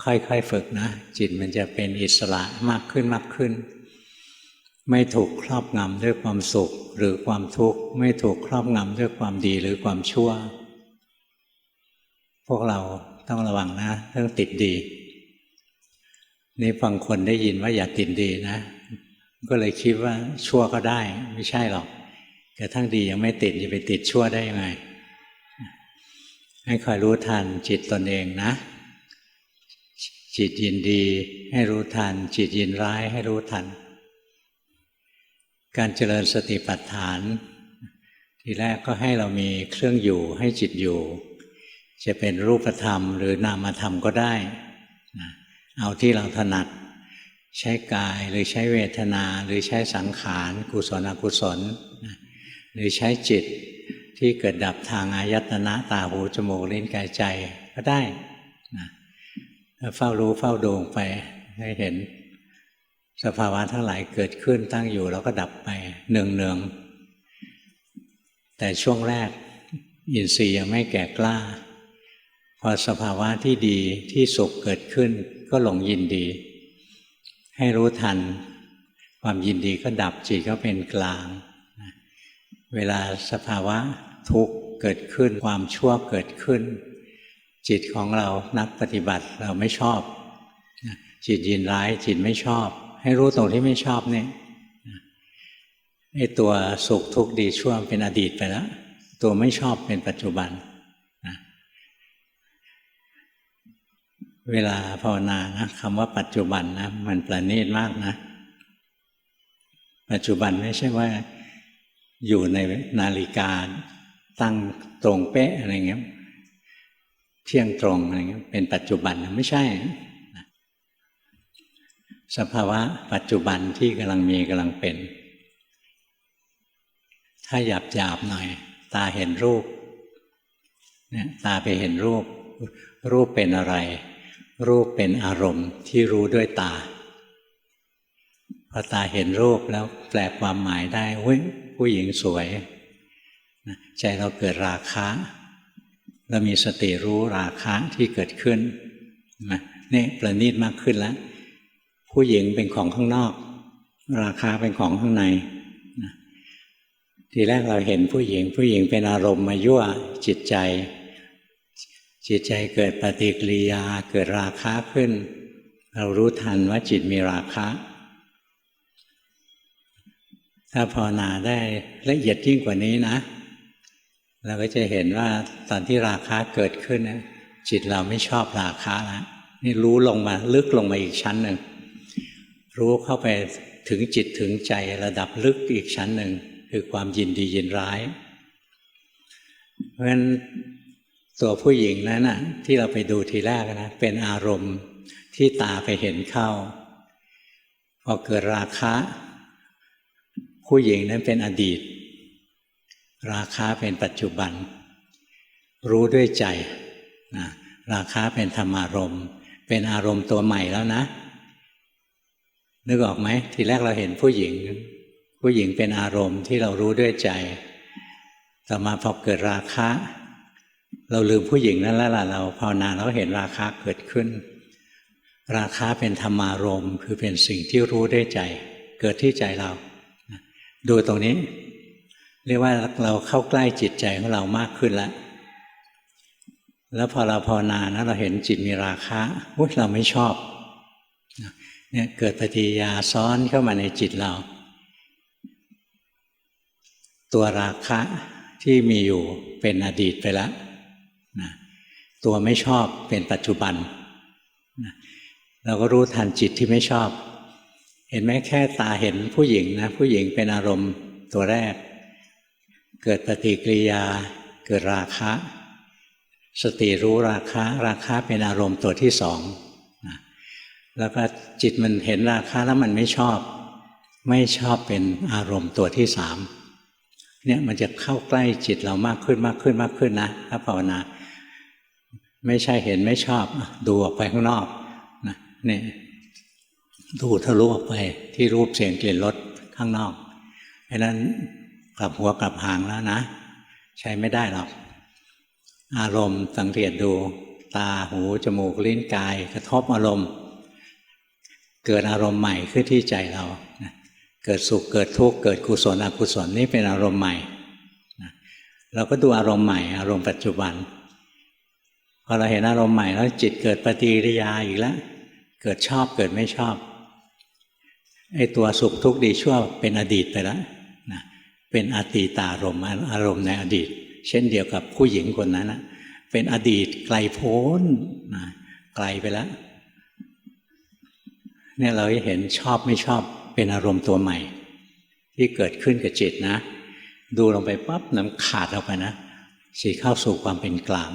ค่อยๆฝึกนะจิตมันจะเป็นอิสระมากขึ้นมากขึ้นไม่ถูกครอบงำด้วยความสุขหรือความทุกข์ไม่ถูกครอบงำด้วยความดีหรือความชั่วพวกเราต้องระวังนะเรื่องติดดีนี่บางคนได้ยินว่าอย่าติดดีนะก็เลยคิดว่าชั่วก็ได้ไม่ใช่หรอกกระทั่งดียังไม่ติดจะไปติดชั่วได้ยังไงให้คอยรู้ทันจิตตนเองนะจิตยินดีให้รู้ทันจิตยินร้ายให้รู้ทันการเจริญสติปัฏฐานทีแรกก็ให้เรามีเครื่องอยู่ให้จิตอยู่จะเป็นรูปธรรมหรือนามธรรมก็ได้เอาที่เราถนัดใช้กายหรือใช้เวทนาหรือใช้สังขารกุศลอกุศลหรือใช้จิตที่เกิดดับทางอายตนะตาหูจมูกลิ้นกายใจก็ได้เฝ้ารู้เฝ้าดูไปให้เห็นสภาวะทั้งหลายเกิดขึ้นตั้งอยู่แล้วก็ดับไปเนืองๆแต่ช่วงแรกอินทรีย์ยังไม่แก่กล้าพอสภาวะที่ดีที่สุขเกิดขึ้นก็หลงยินดีให้รู้ทันความยินดีก็ดับจิตก็เป็นกลางเวลาสภาวะทุกข์เกิดขึ้นความชั่วเกิดขึ้นจิตของเรานักปฏิบัติเราไม่ชอบจิตยินร้ายจิตไม่ชอบให้รู้ตรงที่ไม่ชอบเนี่ยไอ้ตัวสุขทุกข์ดีชั่วเป็นอดีตไปแล้วตัวไม่ชอบเป็นปัจจุบันเวลาภาวนานะคำว่าปัจจุบันนะมันประณีตมากนะปัจจุบันไม่ใช่ว่าอยู่ในนาฬิกาตั้งตรงเป๊ะอะไรเงี้ยเที่ยงตรงอะไรเงี้ยเป็นปัจจุบันไม่ใช่สภาวะปัจจุบันที่กำลังมีกำลังเป็นถ้าหยาบหน่อยตาเห็นรูปเนี่ยตาไปเห็นรูปรูปเป็นอะไรรูปเป็นอารมณ์ที่รู้ด้วยตาพอตาเห็นรูปแล้วแปลความหมายได้เฮ้ยผู้หญิงสวยใจเราเกิดราคะเรามีสติรู้ราคะที่เกิดขึ้นนี่ประณีตมากขึ้นแล้วผู้หญิงเป็นของข้างนอกราคะเป็นของข้างในทีแรกเราเห็นผู้หญิงเป็นอารมณ์มายั่วจิตใจเกิดปฏิกิริยาเกิดราคะขึ้นเรารู้ทันว่าจิตมีราคะถ้าภาวนาได้ละเอียดยิ่งกว่านี้นะเราก็จะเห็นว่าตอนที่ราคะเกิดขึ้นนะจิตเราไม่ชอบราคะแล้วนี่รู้ลงมาลึกลงมาอีกชั้นหนึ่งรู้เข้าไปถึงจิตถึงใจระดับลึกอีกชั้นหนึ่งคือความยินดียินร้ายเพราะฉะนั้นตัวผู้หญิงนั้นนะที่เราไปดูทีแรกนะเป็นอารมณ์ที่ตาไปเห็นเข้าพอเกิดราคะผู้หญิงนั้นเป็นอดีตราคะเป็นปัจจุบันรู้ด้วยใจนะราคะเป็นธรรมารมณ์เป็นอารมณ์ตัวใหม่แล้วนะ นึกออกไหมทีแรกเราเห็นผู้หญิงเป็นอารมณ์ที่เรารู้ด้วยใจต่อมาพอเกิดราคะเราลืมผู้หญิงนั่นแล้วล่ะเราภาวนาเราเห็นราคะเกิดขึ้นราคะเป็นธรรมารมณ์คือเป็นสิ่งที่รู้ด้วยใจเกิดที่ใจเราดูตรงนี้เรียกว่าเราเข้าใกล้จิตใจของเรามากขึ้นแล้วพอเราภาวนานะเราเห็นจิตมีราคะเราไม่ชอบเนี่ยเกิดปฏิกิริยาซ้อนเข้ามาในจิตเราตัวราคะที่มีอยู่เป็นอดีตไปแล้วนะตัวไม่ชอบเป็นปัจจุบันนะเราก็รู้ทันจิตที่ไม่ชอบเห็นไหมแค่ตาเห็นผู้หญิงนะผู้หญิงเป็นอารมณ์ตัวแรกเกิดปฏิกิริยาเกิดราคะสติรู้ราคะเป็นอารมณ์ตัวที่สองนะแล้วก็จิตมันเห็นราคะแล้วมันไม่ชอบเป็นอารมณ์ตัวที่สามเนี่ยมันจะเข้าใกล้จิตเรามากขึ้นนะถ้าภาวนาไม่ใช่เห็นไม่ชอบดูออกไปข้างนอกนะนี่ดูทะลุออกไปที่รูปเสียงกลิ่นรสข้างนอกเพราะนั้นกลับหัวกลับหางแล้วนะใช้ไม่ได้หรอกอารมณ์สังเกตดูตาหูจมูกลิ้นกายกระทบอารมณ์เกิดอารมณ์ใหม่ขึ้นที่ใจเราเกิดสุขเกิดทุกข์เกิดกุศลอกุศลนี่เป็นอารมณ์ใหม่เราก็ดูอารมณ์ใหม่อารมณ์ปัจจุบันพอเราเห็นอารมณ์ใหม่แล้วจิตเกิดปฏิกิริยาอีกแล้วเกิดชอบเกิดไม่ชอบไอ้ตัวสุขทุกข์ดีชั่วเป็นอดีตไปแล้วนะเป็นอดีตารมณ์อารมณ์ในอดีตเช่นเดียวกับผู้หญิงคนนั้นนะเป็นอดีตไกลโพ้นนะไกลไปแล้วเนี่ยเราเห็นชอบไม่ชอบเป็นอารมณ์ตัวใหม่ที่เกิดขึ้นกับจิตนะดูลงไปปั๊บน้ำขาดออกไปนะจิตเข้าสู่ความเป็นกลาง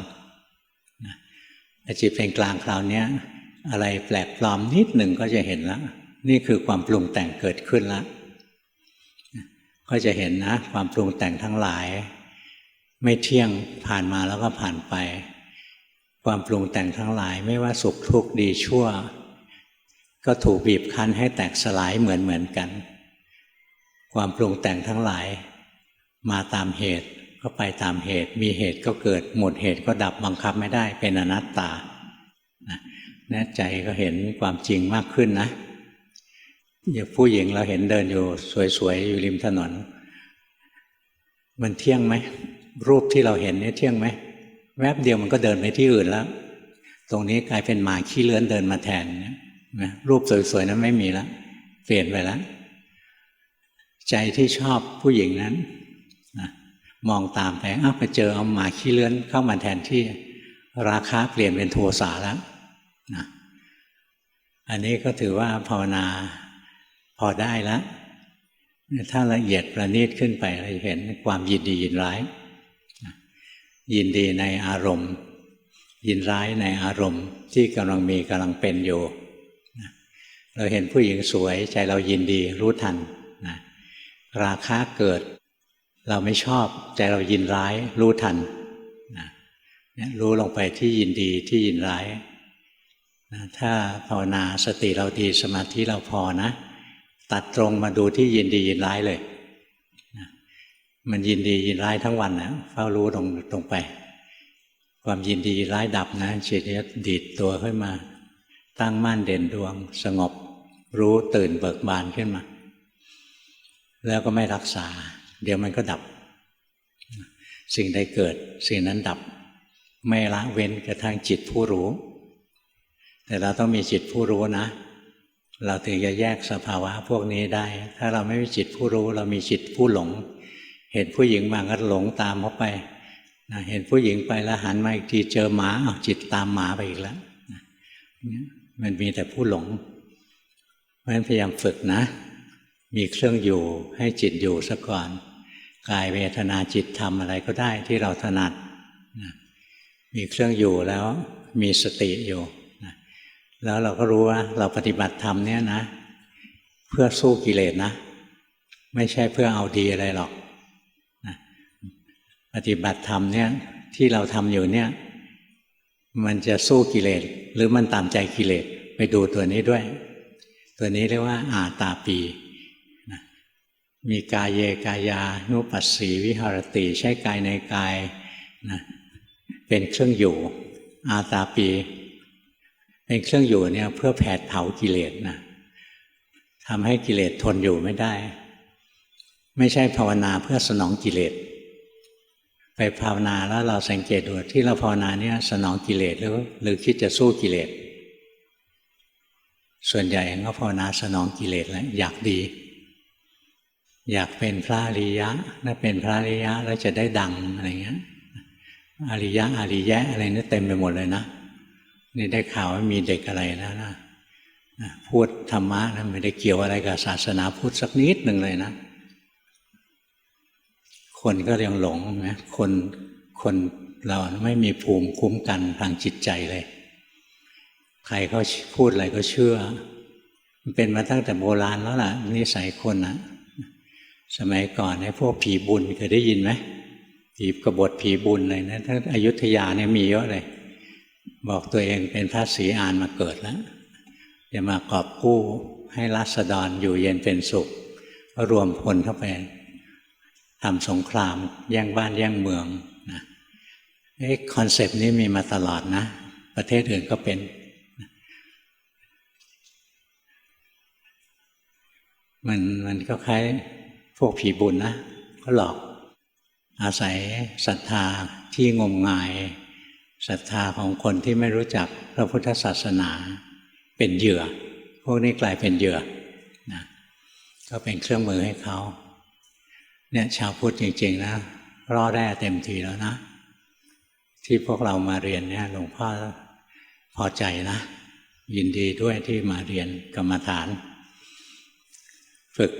นะจิตเป็นกลางคราวนี้อะไรแปลกปลอมนิดหนึ่งก็จะเห็นแล้วนี่คือความปรุงแต่งเกิดขึ้นแล้วก็จะเห็นนะความปรุงแต่งทั้งหลายไม่เที่ยงผ่านมาแล้วก็ผ่านไปความปรุงแต่งทั้งหลายไม่ว่าสุขทุกข์ดีชั่วก็ถูกบีบคั้นให้แตกสลายเหมือนกันความปรุงแต่งทั้งหลายมาตามเหตุก็ไปตามเหตุมีเหตุก็เกิดหมดเหตุก็ดับบังคับไม่ได้เป็นอนัตตานะใจก็เห็นความจริงมากขึ้นนะอย่างผู้หญิงเราเห็นเดินอยู่สวยๆอยู่ริมถนนมันเที่ยงไหมรูปที่เราเห็นเนี่ยเที่ยงไหมแวบเดียวมันก็เดินไปที่อื่นแล้วตรงนี้กลายเป็นหมาขี้เลื้อนเดินมาแทนนะรูปสวยๆนั้นไม่มีแล้วเปลี่ยนไปแล้วใจที่ชอบผู้หญิงนั้นนะมองตามไปเจอเอาหมาขี้เลื้อนเข้ามาแทนที่ราคะเปลี่ยนเป็นโทสะแล้วนะอันนี้ก็ถือว่าภาวนาพอได้แล้วถ้าละเอียดประณีตขึ้นไปเราจะเห็นความยินดียินร้ายยินดีในอารมณ์ยินร้ายในอารมณ์ที่กำลังเป็นอยู่เราเห็นผู้หญิงสวยใจเรายินดีรู้ทันนะราคะเกิดเราไม่ชอบใจเรายินร้ายรู้ทันนะรู้ลงไปที่ยินดีที่ยินร้ายนะถ้าภาวนาสติเราดีสมาธิเราพอนะตัดตรงมาดูที่ยินดียินร้ายเลยนะมันยินดียินร้ายทั้งวันนะเฝ้ารู้ตรงไปความยินดีร้ายดับนะจิตจะดีดตัวขึ้นมาตั้งมั่นเด่นดวงสงบรู้ตื่นเบิกบานขึ้นมาแล้วก็ไม่รักษาเดี๋ยวมันก็ดับสิ่งใดเกิดสิ่งนั้นดับไม่ละเว้นกระทั่งจิตผู้รู้แต่เราต้องมีจิตผู้รู้นะเราถึงจะแยกสภาวะพวกนี้ได้ถ้าเราไม่มีจิตผู้รู้เรามีจิตผู้หลงเห็นผู้หญิงมาก็หลงตามเขาไปนะเห็นผู้หญิงไปแล้วหันมาอีกทีเจอหมาจิตตามหมาไปอีกแล้วนะมันมีแต่ผู้หลงเพราะฉะนั้นพยายามฝึกนะมีเครื่องอยู่ให้จิตอยู่ซะก่อนกายเวทนาจิตธรรมอะไรก็ได้ที่เราถนัดนะมีเครื่องอยู่แล้วมีสติอยู่นะแล้วเราก็รู้ว่าเราปฏิบัติธรรมเนี่ยนะเพื่อสู้กิเลสนะไม่ใช่เพื่อเอาดีอะไรหรอกนะปฏิบัติธรรมเนี่ยที่เราทำอยู่เนี่ยมันจะสู้กิเลสหรือมันตามใจกิเลสไปดูตัวนี้ด้วย ตัวนี้เรียกว่าอาตาปีนะมีกายเยกายานุปัสสีวิหรติใช้กายในกายนะเป็นเครื่องอยู่อาตาปีเป็นเครื่องอยู่เนี่ยเพื่อแผดเผากิเลสนะทำให้กิเลสทนอยู่ไม่ได้ไม่ใช่ภาวนาเพื่อสนองกิเลสไปภาวนาแล้วเราสังเกตดูที่เราภาวนาเนี่ยสนองกิเลสหรือคิดจะสู้กิเลสส่วนใหญ่ก็ภาวนาสนองกิเลสแล้วอยากดีอยากเป็นพระอริยะถ้าเป็นพระอริยะแล้วจะได้ดังอะไรเงี้ยอริยะอริยะอะไรนี่เต็มไปหมดเลยนะนี่ได้ข่าวว่ามีเด็กอะไรนะพูดธรรมะนะไม่ได้เกี่ยวอะไรกับศาสนาพุทธสักนิดหนึ่งเลยนะคนก็ยังหลงนะคนเราไม่มีภูมิคุ้มกันทางจิตใจเลยใครเขาพูดอะไรก็เชื่อมันเป็นมาตั้งแต่โบราณแล้วล่ะนิสัยคนนะสมัยก่อนไอ้พวกผีบุญเคยได้ยินไหมผีกบฏผีบุญอะไรนะทั้งอยุธยาเนี่ยมีเยอะเลยบอกตัวเองเป็นพระศรีอานมาเกิดแล้วจะมากอบกู้ให้ราษฎรอยู่เย็นเป็นสุขก็รวมพลเข้าไปทำสงครามแย่งบ้านแย่งเมืองนะคอนเซปต์นี้มีมาตลอดนะประเทศอื่นก็เป็นมันก็คล้ายพวกผีบุญนะก็หลอกอาศัยศรัทธาที่งมงายศรัทธาของคนที่ไม่รู้จักพระพุทธศาสนาเป็นเหยื่อพวกนี้กลายเป็นเหยื่อนะก็เป็นเครื่องมือให้เขาเนี่ยชาวพุทธจริงๆนะร่อแร่เต็มทีแล้วนะที่พวกเรามาเรียนเนี่ยหลวงพ่อพอใจนะยินดีด้วยที่มาเรียนกรรมฐานฝึก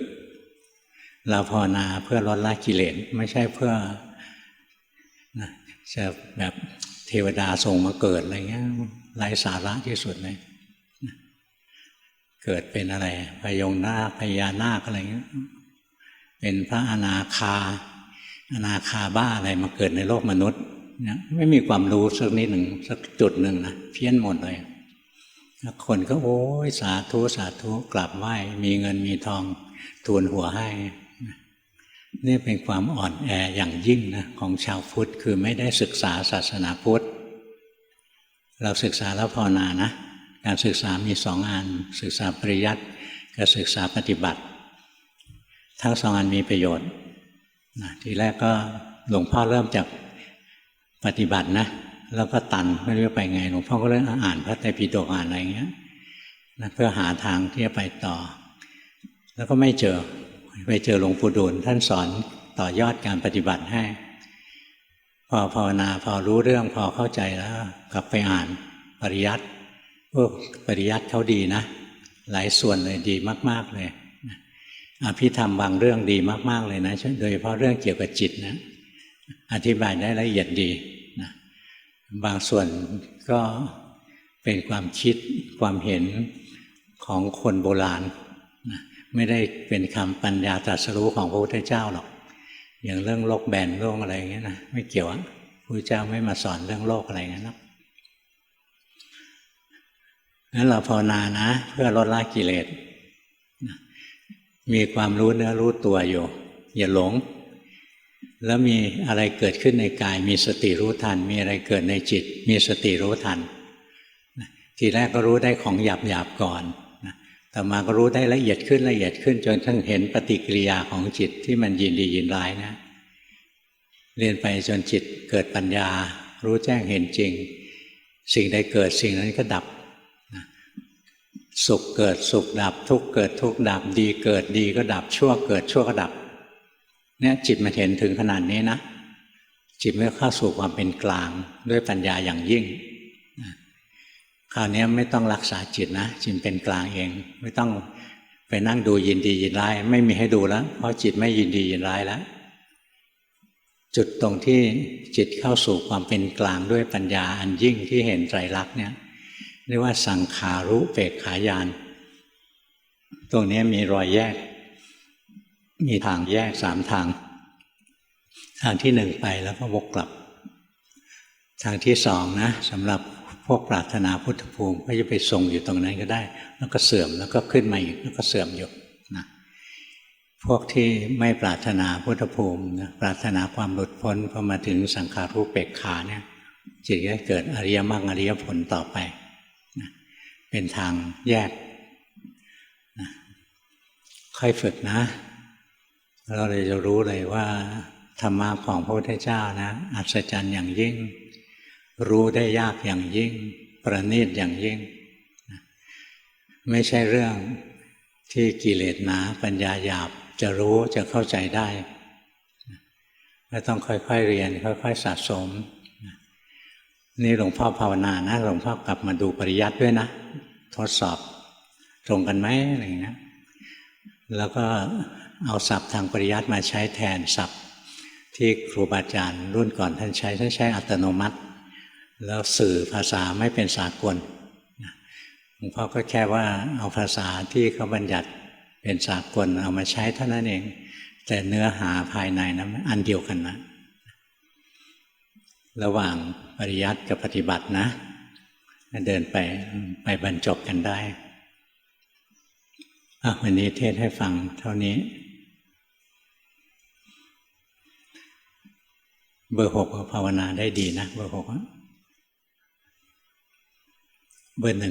เราภาวนาเพื่อลดละกิเลสไม่ใช่เพื่อนะจะแบบเทวดาส่งมาเกิดอะไรเงี้ยไร้สาระที่สุดเลยเกิดเป็นอะไรพยงนาคพญานาคอะไรเงี้ยเป็นพระอนาคาบ้าอะไรมาเกิดในโลกมนุษย์เนี่ยไม่มีความรู้สักนิดหนึ่งสักจุดหนึ่งนะเพี้ยนหมดเลยคนก็โอ้ยสาธุสาธุกราบไหว้มีเงินมีทองทูลหัวให้นี่เป็นความอ่อนแออย่างยิ่งนะของชาวพุทธคือไม่ได้ศึกษาศาสนาพุทธเราศึกษาแล้วภาวนานะการศึกษามีสองอันศึกษาปริยัติกับศึกษาปฏิบัติทั้งสองอันมีประโยชน์นะทีแรกก็หลวงพ่อเริ่มจากปฏิบัตินะแล้วก็ตันไม่รู้ไปไงหลวงพ่อก็เลยอ่านพระไตรปิฎกอ่านอะไรอย่างเงี้ยนะเพื่อหาทางที่จะไปต่อแล้วก็ไม่เจอไปเจอหลวงปู่ดูลท่านสอนต่อยอดการปฏิบัติให้พอภาวนาพอรู้เรื่องพอเข้าใจแล้วกลับไปอ่านปริยัติปริยัติเขาดีนะหลายส่วนเลยดีมากๆเลยอภิธรรมบางเรื่องดีมากๆเลยนะโดยเฉพาะเรื่องเกี่ยวกับจิตนะอธิบายได้ละเอียดดีนะบางส่วนก็เป็นความคิดความเห็นของคนโบราณนะไม่ได้เป็นคำปัญญาตรัสรู้ของพระพุทธเจ้าหรอกอย่างเรื่องโลกแบนโลกอะไรอย่างเงี้ยนะไม่เกี่ยวพระพุทธเจ้าไม่มาสอนเรื่องโลกอะไรอย่างเงี้ยนะงั้นเราภาวนานะเพื่อลดละกิเลสมีความรู้เนื้อรู้ตัวอยู่อย่าหลงแล้วมีอะไรเกิดขึ้นในกายมีสติรู้ทันมีอะไรเกิดในจิตมีสติรู้ทันทีแรกก็รู้ได้ของหยาบๆก่อนต่อมาก็รู้ได้ละเอียดขึ้นละเอียดขึ้นจนทั้งเห็นปฏิกิริยาของจิตที่มันยินดียินร้ายนะเรียนไปจนจิตเกิดปัญญารู้แจ้งเห็นจริงสิ่งใดเกิดสิ่งนั้นก็ดับสุขเกิดสุขดับทุกข์เกิดทุกข์ดับดีเกิดดีก็ดับชั่วเกิดชั่วก็ดับเนี่ยจิตมันเห็นถึงขนาดนี้นะจิตไม่เข้าสู่ความเป็นกลางด้วยปัญญาอย่างยิ่งคราวนี้ไม่ต้องรักษาจิตนะจิตเป็นกลางเองไม่ต้องไปนั่งดูยินดียินร้ายไม่มีให้ดูแล้วเพราะจิตไม่ยินดียินร้ายแล้วจุดตรงที่จิตเข้าสู่ความเป็นกลางด้วยปัญญาอันยิ่งที่เห็นไตรลักษณ์เนี่ยเรียกว่าสังขารุเปกขาญาณตรงนี้มีรอยแยกมีทางแยก3 ทางทางที่1ไปแล้วก็วกกลับทางที่2นะสำหรับ พวกปรารถนาพุทธภูมิก็จะไปทรงอยู่ตรงนั้นก็ได้แล้วก็เสื่อมแล้วก็ขึ้นมาอีกแล้วก็เสื่อมอยู่นะพวกที่ไม่ปรารถนาพุทธภูมินะปรารถนาความหลุดพ้นพอมาถึงสังขารูปเปกขาเนี่ยจิตก็เกิดอริยมรรคอริยผลต่อไปนะเป็นทางแยกนะค่อยฝึกนะเราเลยจะรู้เลยว่าธรรมะของพระพุทธเจ้านะอัศจรรย์อย่างยิ่งรู้ได้ยากอย่างยิ่งประณีตอย่างยิ่งไม่ใช่เรื่องที่กิเลสหนาปัญญาหยาบจะรู้จะเข้าใจได้ก็ต้องค่อยๆเรียนค่อยๆสะสมนี่หลวงพ่อภาวนานะหลวงพ่อกลับมาดูปริยัติด้วยนะทดสอบตรงกันไหมอะไรอย่างนี้แล้วก็เอาศัพท์ทางปริยัติมาใช้แทนศัพท์ที่ครูบาอาจารย์รุ่นก่อนท่านใช้อัตโนมัติแล้วสื่อภาษาไม่เป็นสากลหลวงพ่อก็แค่ว่าเอาภาษาที่เขาบัญญัติเป็นสากลเอามาใช้เท่านั้นเองแต่เนื้อหาภายในนั้นอันเดียวกันนะระหว่างปริยัติกับปฏิบัตินะเดินไปบรรจบกันได้วันนี้เทศให้ฟังเท่านี้เบอร์ 6ภาวนาได้ดีนะเบอร์ 6เบอร์ 1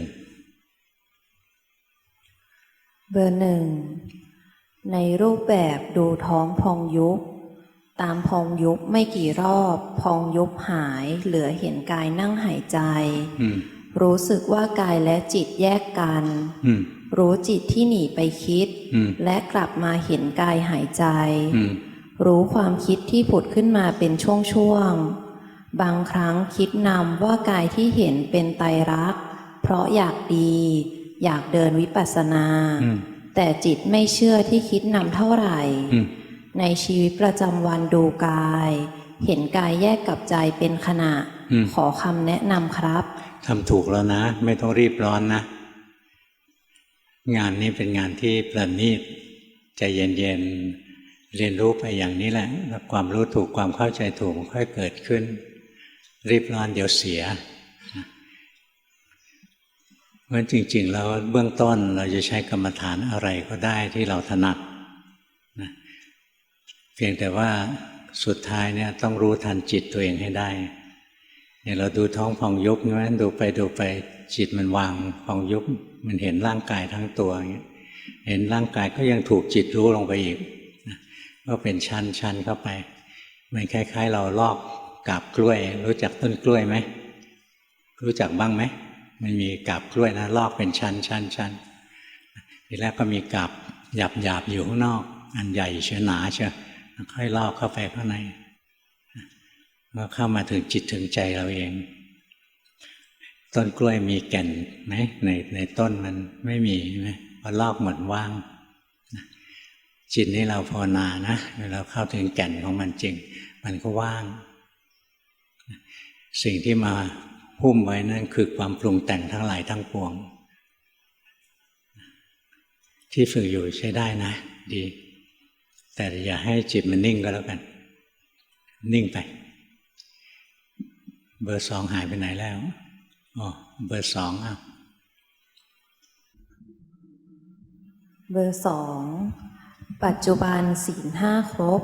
เบอร์ 1ในรูปแบบดูท้องพองยุบตามพองยุบไม่กี่รอบพองยุบหายเหลือเห็นกายนั่งหายใจรู้สึกว่ากายและจิตแยกกันรู้จิตที่หนีไปคิดและกลับมาเห็นกายหายใจรู้ความคิดที่ผุดขึ้นมาเป็นช่วงๆบางครั้งคิดนำว่ากายที่เห็นเป็นไตรลักษณ์เพราะอยากดีอยากเดินวิปัสสนาแต่จิตไม่เชื่อที่คิดนำเท่าไหร่ในชีวิตประจำวันดูกายเห็นกายแยกกับใจเป็นขณะขอคำแนะนำครับทำถูกแล้วนะไม่ต้องรีบร้อนนะงานนี้เป็นงานที่ประณีตใจเย็นๆเรียนรู้ไปอย่างนี้แหละแล้วความรู้ถูกความเข้าใจถูกค่อยเกิดขึ้นรีบร้อนเดี๋ยวเสียเพราะจริงๆแล้วเบื้องต้นเราจะใช้กรรมฐานอะไรก็ได้ที่เราถนัดนะเพียงแต่ว่าสุดท้ายเนี่ยต้องรู้ทันจิตตัวเองให้ได้อย่างเราดูท้องพองยุบนั้นดูไปจิตมันวางพองยุบมันเห็นร่างกายทั้งตัวอย่างเงี้ยเห็นร่างกายก็ยังถูกจิตรู้ลงไปอีกนะก็เป็นชั้นเข้าไปมันคล้ายๆเราลอกกาบกล้วยรู้จักต้นกล้วยไหมรู้จักบ้างไหมมันมีกาบกล้วยนะลอกเป็นชั้นทีแรกก็มีกาบหยาบอยู่ข้างนอกอันใหญ่เชื้อหนาเชียวค่อยลอกเข้าไปข้างในแล้วเข้ามาถึงจิตถึงใจเราเองต้นกล้วยมีแก่นไหมในต้นมันไม่มีไหมพอลอกหมดว่างจิตนี้เราภาวนานะเราเข้าถึงแก่นของมันจริงมันก็ว่างสิ่งที่มาหุ้มไว้นั่นคือความปรุงแต่งทั้งหลายทั้งปวงที่ฝึกอยู่ใช้ได้นะดีแต่อย่าให้จิตมันนิ่งก็แล้วกันนิ่งไปเบอร์ 2หายไปไหนแล้วเบอร์ 2เบอร์ 2ปัจจุบันศีล 5ครบ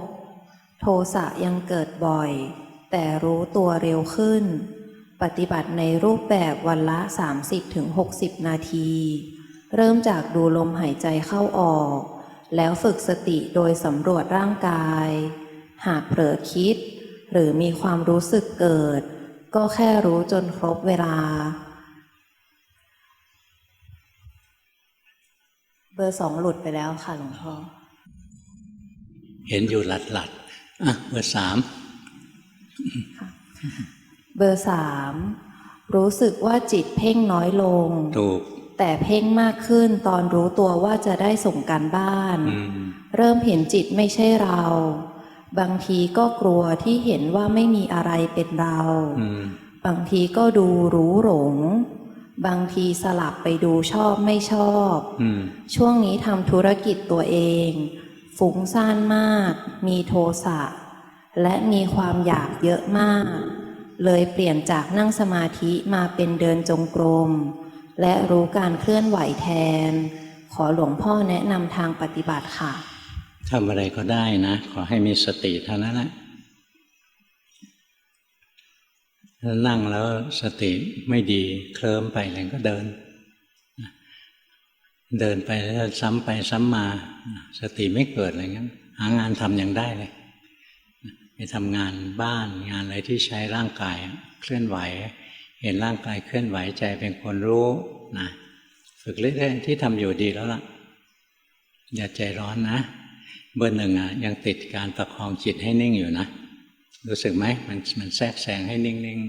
โทสะยังเกิดบ่อยแต่รู้ตัวเร็วขึ้นปฏิบัติในรูปแบบวันละ 30-60 นาทีเริ่มจากดูลมหายใจเข้าออกแล้วฝึกสติโดยสำรวจร่างกายหากเผลอคิดหรือมีความรู้สึกเกิดก็แค่รู้จนครบเวลาเบอร์ 2หลุดไปแล้วค่ะหลวงพ่อเห็นอยู่หลัดเบอร์ 3เบอร์ 3รู้สึกว่าจิตเพ่งน้อยลงถูกแต่เพ่งมากขึ้นตอนรู้ตัวว่าจะได้ส่งการบ้านเริ่มเห็นจิตไม่ใช่เราบางทีก็กลัวที่เห็นว่าไม่มีอะไรเป็นเราบางทีก็ดูรู้หลงบางทีสลับไปดูชอบไม่ชอบช่วงนี้ทำธุรกิจตัวเองฟุ้งซ่านมากมีโทสะและมีความอยากเยอะมาก เลยเปลี่ยนจากนั่งสมาธิมาเป็นเดินจงกรมและรู้การเคลื่อนไหวแทนขอหลวงพ่อแนะนำทางปฏิบัติค่ะทำอะไรก็ได้นะขอให้มีสติเท่านั้นแหละถ้านั่งแล้วสติไม่ดีเคลิ้มไปอะไรก็เดินไปแล้วซ้ำไปซ้ำมาสติไม่เกิดอะไรเงี้ยหางานทำยังได้เลยไปทำงานบ้านงานอะไรที่ใช้ร่างกายเคลื่อนไหวเห็นร่างกายเคลื่อนไหวใจเป็นคนรู้นะฝึกเรื่อยๆที่ทำอยู่ดีแล้วล่ะอย่าใจร้อนนะเบอร์หนึ่งยังติดการประคองจิตให้นิ่งอยู่นะรู้สึกไหมมันแทรกแซงให้นิ่ง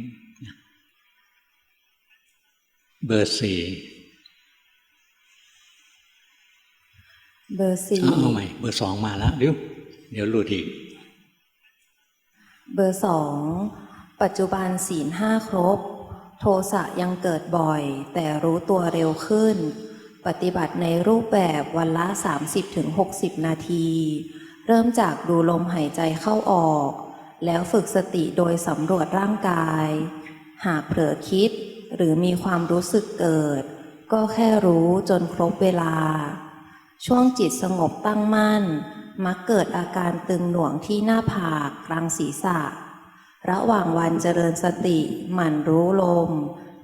ๆเบอร์สี่เอาใหม่เบอร์สองมาแล้วเดี๋ยวหลุดอีกเบอร์สองปัจจุบันศีลห้าครบโทสะยังเกิดบ่อยแต่รู้ตัวเร็วขึ้นปฏิบัติในรูปแบบวันละ 30-60 นาทีเริ่มจากดูลมหายใจเข้าออกแล้วฝึกสติโดยสำรวจร่างกายหากเผลอคิดหรือมีความรู้สึกเกิดก็แค่รู้จนครบเวลาช่วงจิตสงบตั้งมั่นมักเกิดอาการตึงหน่วงที่หน้าผากกลางศีรษะระหว่างวันเจริญสติหมั่นรู้ลม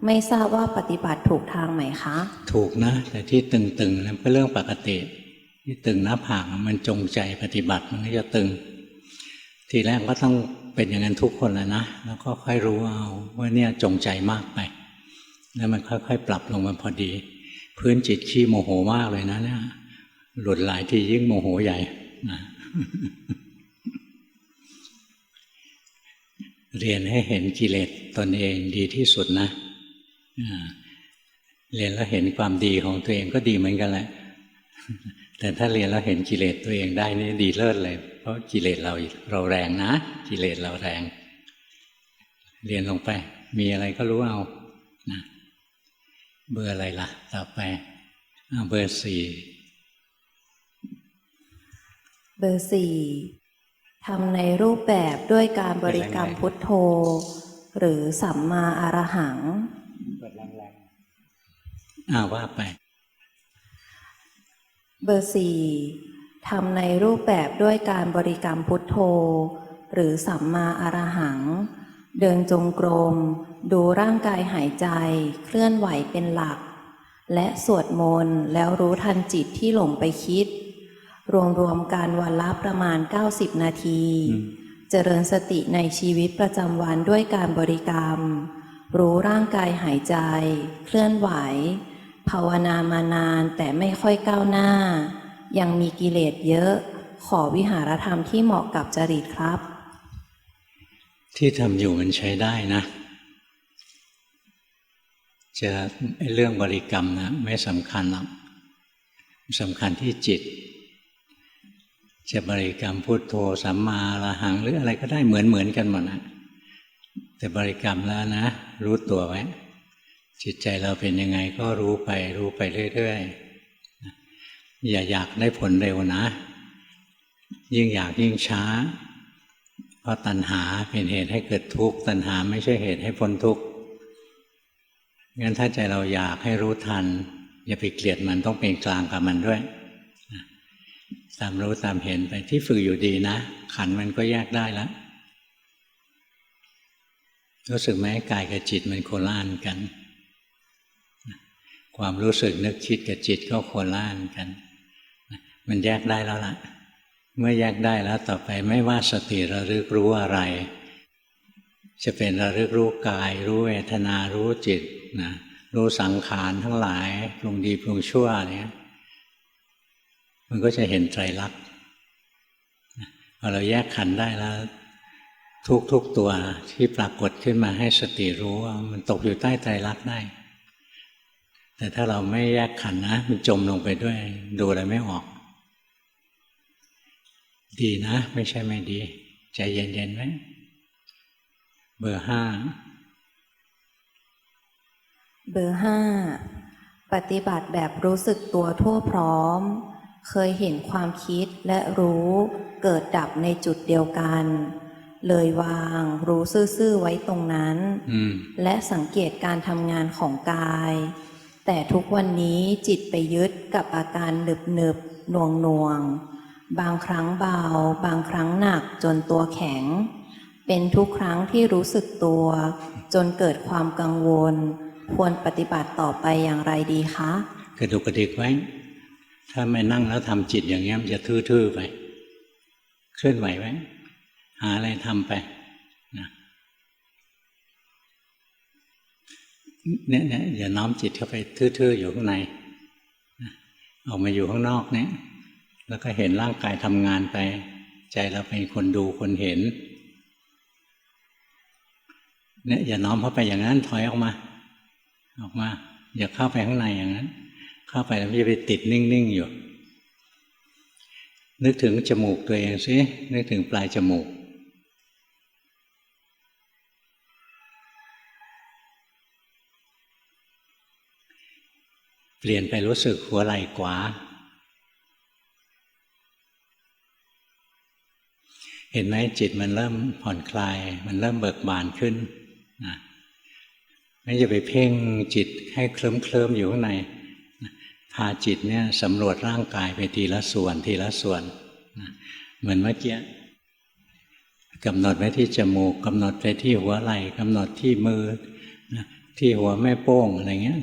ไม่ทราบว่าปฏิบัติถูกทางไหมคะถูกนะแต่ที่ตึงๆนั้นเป็นเรื่องปกติที่ตึงหน้าผากมันจงใจปฏิบัติมันก็จะตึงทีแรกก็ต้องเป็นอย่างนั้นทุกคนแหละนะแล้วก็ค่อยรู้เอาว่าเนี่ยจงใจมากไปแล้วมันค่อยๆปรับลงมาพอดีพื้นจิตขี้โมโหมากเลยนะเนี่ยหลุดหลายทียิ่งโมโหใหญ่นะเรียนให้เห็นกิเลสตนเองดีที่สุดนะเรียนแล้วเห็นความดีของตัวเองก็ดีเหมือนกันแหละแต่ถ้าเรียนแล้วเห็นกิเลสตัวเองได้นี่ดีเลิศเลยเพราะกิเลสเราแรงนะกิเลสเราแรงเรียนลงไปมีอะไรก็รู้เอานะเบอร์อะไรล่ะต่อไปเบอร์สี่ทำในรูปแบบด้วยการบริกรรมพุทโธหรือสัมมาอรหังว่าไปเบอร์สี่ทำในรูปแบบด้วยการบริกรรมพุทโธหรือสัมมาอรหังเดินจงกรมดูร่างกายหายใจเคลื่อนไหวเป็นหลักและสวดมนต์แล้วรู้ทันจิตที่หลงไปคิดรวมการวันละประมาณ90นาทีเจริญสติในชีวิตประจำวันด้วยการบริกรรมรู้ร่างกายหายใจเคลื่อนไหวภาวนามานานแต่ไม่ค่อยก้าวหน้ายังมีกิเลสเยอะขอวิหารธรรมที่เหมาะกับจริตครับที่ทำอยู่มันใช้ได้นะจะเรื่องบริกรรมนะไม่สำคัญหรอกสำคัญที่จิตจะบริกรรมพุทโธสัมมาอรหังหรืออะไรก็ได้เหมือนกันหมดนะแต่บริกรรมแล้วนะรู้ตัวไว้จิตใจเราเป็นยังไงก็รู้ไปเรื่อยๆอย่าอยากได้ผลเร็วนะยิ่งอยากยิ่งช้าเพราะตัณหาเป็นเหตุให้เกิดทุกข์ตัณหาไม่ใช่เหตุให้พ้นทุกข์งั้นถ้าใจเราอยากให้รู้ทันอย่าไปเกลียดมันต้องเป็นกลางกับมันด้วยตามรู้ตามเห็นไปที่ฝึกอยู่ดีนะขันธ์มันก็แยกได้แล้วรู้สึกไหมกายกับจิตมันโคละอันกันความรู้สึกนึกคิดกับจิตก็โคละอันกันมันแยกได้แล้วล่ะเมื่อแยกได้แล้วต่อไปไม่ว่าสติระลึกรู้อะไรจะเป็นระลึกรู้กายรู้เวทนารู้จิตนะรู้สังขารทั้งหลายปรุงดีปรุงชั่วเนี่ยมันก็จะเห็นไตรลักษณ์พอเราแยกขันธ์ได้แล้วทุกตัวที่ปรากฏขึ้นมาให้สติรู้ว่ามันตกอยู่ใต้ไตรลักษณ์ได้แต่ถ้าเราไม่แยกขันธ์นะมันจมลงไปด้วยดูอะไรไม่ออกดีนะไม่ใช่ไม่ดีใจเย็นๆไว้เบอร์ห้าปฏิบัติแบบรู้สึกตัวทั่วพร้อมเคยเห็นความคิดและรู้เกิดดับในจุดเดียวกัน เลยวางรู้ซื่อๆไว้ตรงนั้น และสังเกตการทำงานของกาย แต่ทุกวันนี้จิตไปยึดกับอาการหนึบๆหน่วงๆบางครั้งเบาบางครั้งหนักจนตัวแข็ง เป็นทุกครั้งที่รู้สึกตัวจนเกิดความกังวลควรปฏิบัติต่อไปอย่างไรดีคะ กระดุกกระดิกไว้ถ้าไม่นั่งแล้วทำจิตอย่างเงี้ยมันจะทื่อๆไปเคลื่อนไหวไว้หาอะไรทำไปนะเนี่ยอย่าน้อมจิตเข้าไปทื่อๆอยู่ข้างในออกมาอยู่ข้างนอกเนี่ยแล้วก็เห็นร่างกายทำงานไปใจเราเป็นคนดูคนเห็นเนี่ยอย่าน้อมเข้าไปอย่างนั้นถอยออกมาอย่าเข้าไปข้างในอย่างนั้นเข้าไปแล้วจะไปติดนิ่งๆอยู่นึกถึงจมูกตัวเองสินึกถึงปลายจมูกเปลี่ยนไปรู้สึกหัวไหล่ขวาเห็นไหมจิตมันเริ่มผ่อนคลายมันเริ่มเบิกบานขึ้นนะไม่จะไปเพ่งจิตให้เคลิ้มอยู่ข้างในพาจิตเนี่ยสำรวจร่างกายไปทีละส่วนทีละส่วนนะเหมือนเมื่อกี้กำหนดไว้ที่จมูกกำหนดไปที่หัวไหล่กำหนดที่มือนะที่หัวแม่โป้งอะไรเงี้ย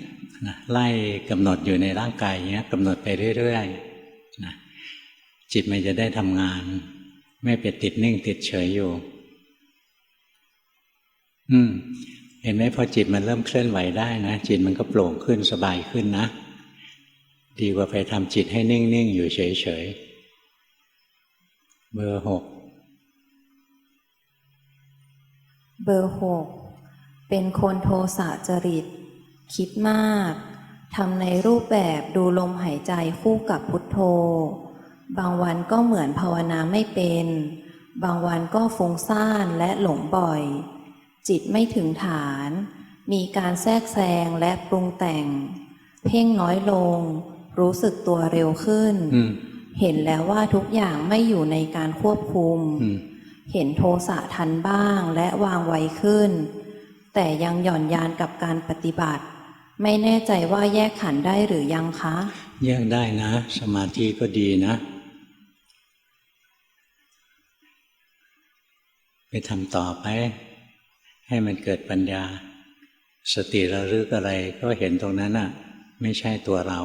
นะไล่กำหนดอยู่ในร่างกายอย่างเงี้ยกำหนดไปเรื่อยๆนะจิตมันจะได้ทำงานไม่ไปติดนิ่งติดเฉยอยู่เห็นไหมพอจิตมันเริ่มเคลื่อนไหวได้นะจิตมันก็โปร่งขึ้นสบายขึ้นนะดีกว่าไปทำจิตให้นิ่งๆอยู่เฉยๆเบอร์ 6เบอร์ 6เป็นคนโทสะจริตคิดมากทำในรูปแบบดูลมหายใจคู่กับพุทโธบางวันก็เหมือนภาวนาไม่เป็นบางวันก็ฟุ้งซ่านและหลงบ่อยจิตไม่ถึงฐานมีการแทรกแซงและปรุงแต่งเพ่งน้อยลงรู้สึกตัวเร็วขึ้นเห็นแล้วว่าทุกอย่างไม่อยู่ในการควบคุมเห็นโทสะทันบ้างและวางไวขึ้นแต่ยังหย่อนยานกับการปฏิบัติไม่แน่ใจว่าแยกขันธ์ได้หรือยังคะแยกได้นะสมาธิก็ดีนะไปทำต่อไปให้มันเกิดปัญญาสติระลึกอะไรก็เห็นตรงนั้นน่ะไม่ใช่ตัวเรา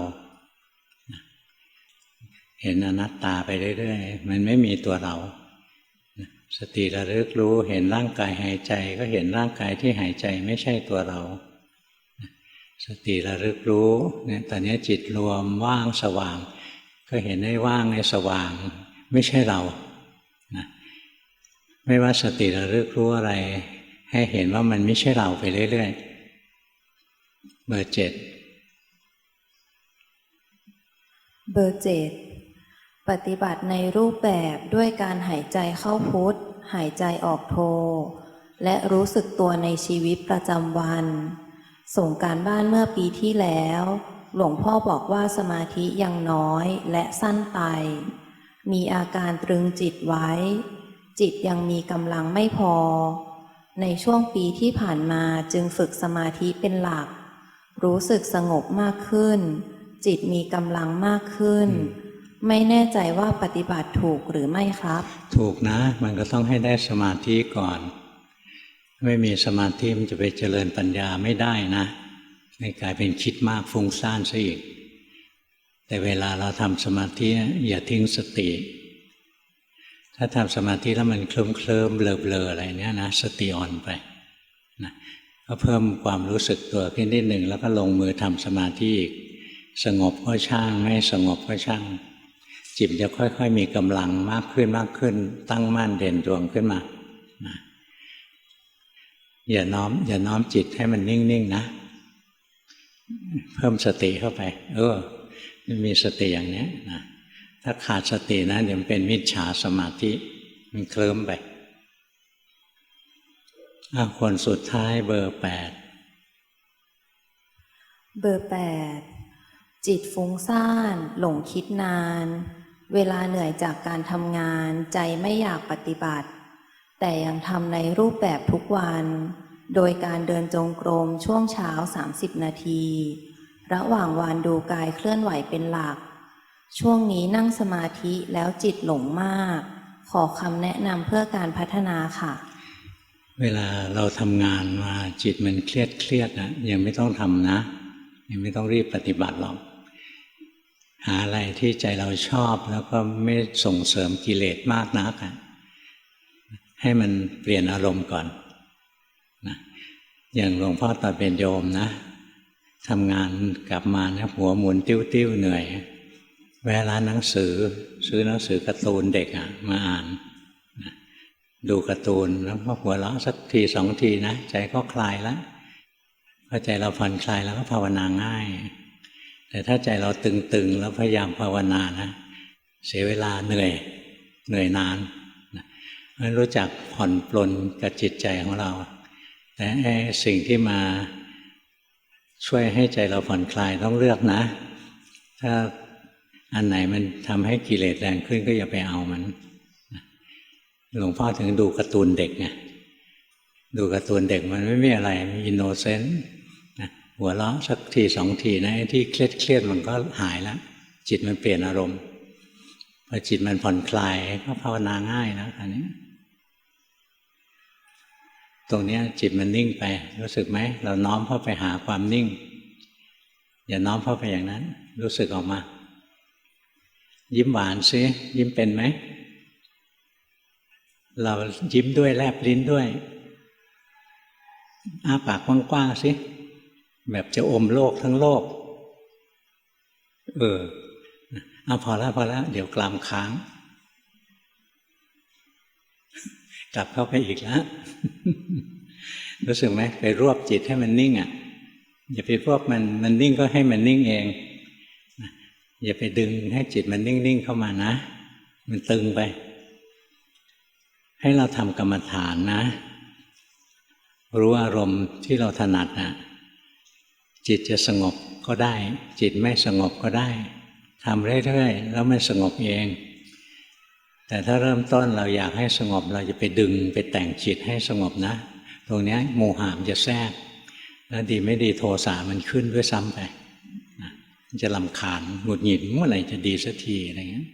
เห็นอนัตตาไปเรื่อยๆมันไม่มีตัวเราสติระลึกรู้เห็นร่างกายหายใจก็เห็นร่างกายที่หายใจไม่ใช่ตัวเราสติระลึกรู้เนี่ยตอนนี้จิตรวมว่างสว่างก็เห็นให้ว่างให้สว่างไม่ใช่เรานะไม่ว่าสติระลึกรู้อะไรให้เห็นว่ามันไม่ใช่เราไปเรื่อยๆเบอร์ 7เบอร์ 7ปฏิบัติในรูปแบบด้วยการหายใจเข้าพุทหายใจออกโทและรู้สึกตัวในชีวิตประจำวันส่งการบ้านเมื่อปีที่แล้วหลวงพ่อบอกว่าสมาธิยังน้อยและสั้นไปมีอาการตรึงจิตไว้จิตยังมีกำลังไม่พอในช่วงปีที่ผ่านมาจึงฝึกสมาธิเป็นหลักรู้สึกสงบมากขึ้นจิตมีกำลังมากขึ้นไม่แน่ใจว่าปฏิบัติถูกหรือไม่ครับถูกนะมันก็ต้องให้ได้สมาธิก่อนไม่มีสมาธิมันจะไปเจริญปัญญาไม่ได้นะไม่กลายเป็นคิดมากฟุ้งซ่านซะอีกแต่เวลาเราทำสมาธิอย่าทิ้งสติถ้าทำสมาธิแล้วมันเคลิ้มเบลออะไรเนี้ยนะสติอ่อนไปนะก็เพิ่มความรู้สึกตัวขึ้นนิดหนึ่งแล้วก็ลงมือทำสมาธิอีกสงบก็ช่างไม่สงบก็ช่างจิตจะค่อยๆมีกำลังมากขึ้นตั้งมั่นเด่นดวงขึ้นมานะอย่าน้อมจิตให้มันนิ่งๆนะเพิ่มสติเข้าไปมีสติอย่างนี้นะถ้าขาดสตินะเดี๋ยวมันเป็นมิจฉาสมาธิมันเคลิ้มไปคนสุดท้ายเบอร์ 8เบอร์ 8จิตฟุ้งซ่านหลงคิดนานเวลาเหนื่อยจากการทำงานใจไม่อยากปฏิบัติ แต่ยังทำในรูปแบบทุกวัน โดยการเดินจงกรมช่วงเช้า30 นาที ระหว่างวันดูกายเคลื่อนไหวเป็นหลัก ช่วงนี้นั่งสมาธิแล้วจิตหลงมาก ขอคำแนะนำเพื่อการพัฒนาค่ะ เวลาเราทำงานมาจิตมันเครียดนะยังไม่ต้องทำนะยังไม่ต้องรีบปฏิบัติหรอกหาอะไรที่ใจเราชอบแล้วก็ไม่ส่งเสริมกิเลสมากนักให้มันเปลี่ยนอารมณ์ก่อนนะอย่างหลวงพ่อตอนเป็นโยมนะทำงานกลับมานะหัวหมุนติ้วๆเหนื่อยแวะร้านหนังสือซื้อหนังสือการ์ตูนเด็กมาอ่านดูการ์ตูนแล้วก็หัวเราะสักทีสองทีนะใจก็คลายแล้วพอใจเราผ่อนคลายแล้วก็ภาวนาง่ายแต่ถ้าใจเราตึงๆแล้วพยายามภาวนานะเสียเวลาเหนื่อยนานไม่รู้จักผ่อนปลนกับจิตใจของเราแต่สิ่งที่มาช่วยให้ใจเราผ่อนคลายต้องเลือกนะถ้าอันไหนมันทำให้กิเลสแรงขึ้นก็อย่าไปเอามันหลวงพ่อถึงดูการ์ตูนเด็กไงดูการ์ตูนเด็กมันไม่มีอะไรมีอินโนเซนต์หัวเราะสักทีสองทีนะที่เครียดมันก็หายแล้วจิตมันเปลี่ยนอารมณ์พอจิตมันผ่อนคลายก็ภาวนาง่ายนะอันนี้ตรงนี้จิตมันนิ่งไปรู้สึกไหมเราน้อมเข้าไปหาความนิ่งอย่าน้อมเข้าไปอย่างนั้นรู้สึกออกมายิ้มหวานซิยิ้มเป็นไหมเรายิ้มด้วยแลบลิ้นด้วยอ้าปากกว้างๆสิแบบจะอมโลกทั้งโลกเอาพอแล้วเดี๋ยวกรามค้างกลับเข้าไปอีกแล้ว รู้สึกไหมไปรวบจิตให้มันนิ่งอย่าไปรวบมันนิ่งก็ให้มันนิ่งเองอย่าไปดึงให้จิตมันนิ่งเข้ามานะมันตึงไปให้เราทำกรรมฐานนะรู้อารมณ์ที่เราถนัดจิตจะสงบก็ได้จิตไม่สงบก็ได้ทำเรื่อยๆแล้วมันสงบเองแต่ถ้าเริ่มต้นเราอยากให้สงบเราจะไปดึงไปแต่งจิตให้สงบนะตรงนี้โมหะมันจะแทรกแล้วดีไม่ดีโทสะมันขึ้นด้วยซ้ำไปมันจะรำคาญหงุดหงิดเมื่อไหร่จะดีสักทีอะไรเงี้ย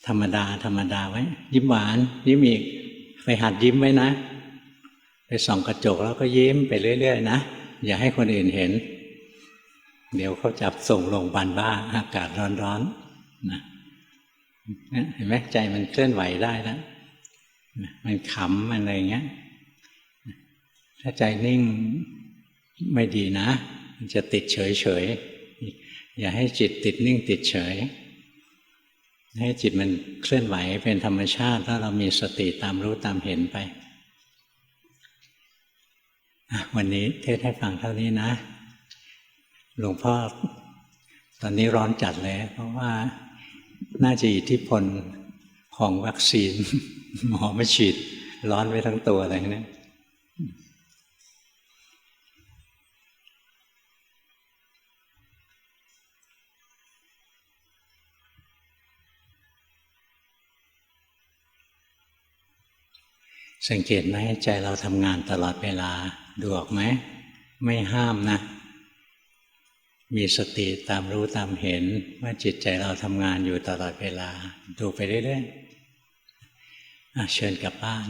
ธรรมดาไว้ยิ้มหวานยิ้มอีกไปหัดยิ้มไว้นะไปส่องกระจกแล้วก็ยิ้มไปเรื่อยๆนะอย่าให้คนอื่นเห็นเดี๋ยวเขาจับส่งโรงพยาบาลบ้าอากาศร้อนๆนะเห็นไหมใจมันเคลื่อนไหวได้แล้วมันขำมันอะไรเงี้ยถ้าใจนิ่งไม่ดีนะมันจะติดเฉยอย่าให้จิตติดนิ่งติดเฉยให้จิตมันเคลื่อนไหวเป็นธรรมชาติถ้าเรามีสติตามรู้ตามเห็นไปวันนี้เทศให้ฟังเท่านี้นะหลวงพ่อตอนนี้ร้อนจัดเลยเพราะว่าน่าจะอิทธิพลของวัคซีนหมอมาฉีดร้อนไว้ทั้งตัวอะไรเนี่ยสังเกตไหมใจเราทำงานตลอดเวลาดูออกไหมไม่ห้ามนะมีสติตามรู้ตามเห็นว่าจิตใจเราทำงานอยู่ตลอดเวลาดูไปเรื่อยๆเชิญกลับบ้าน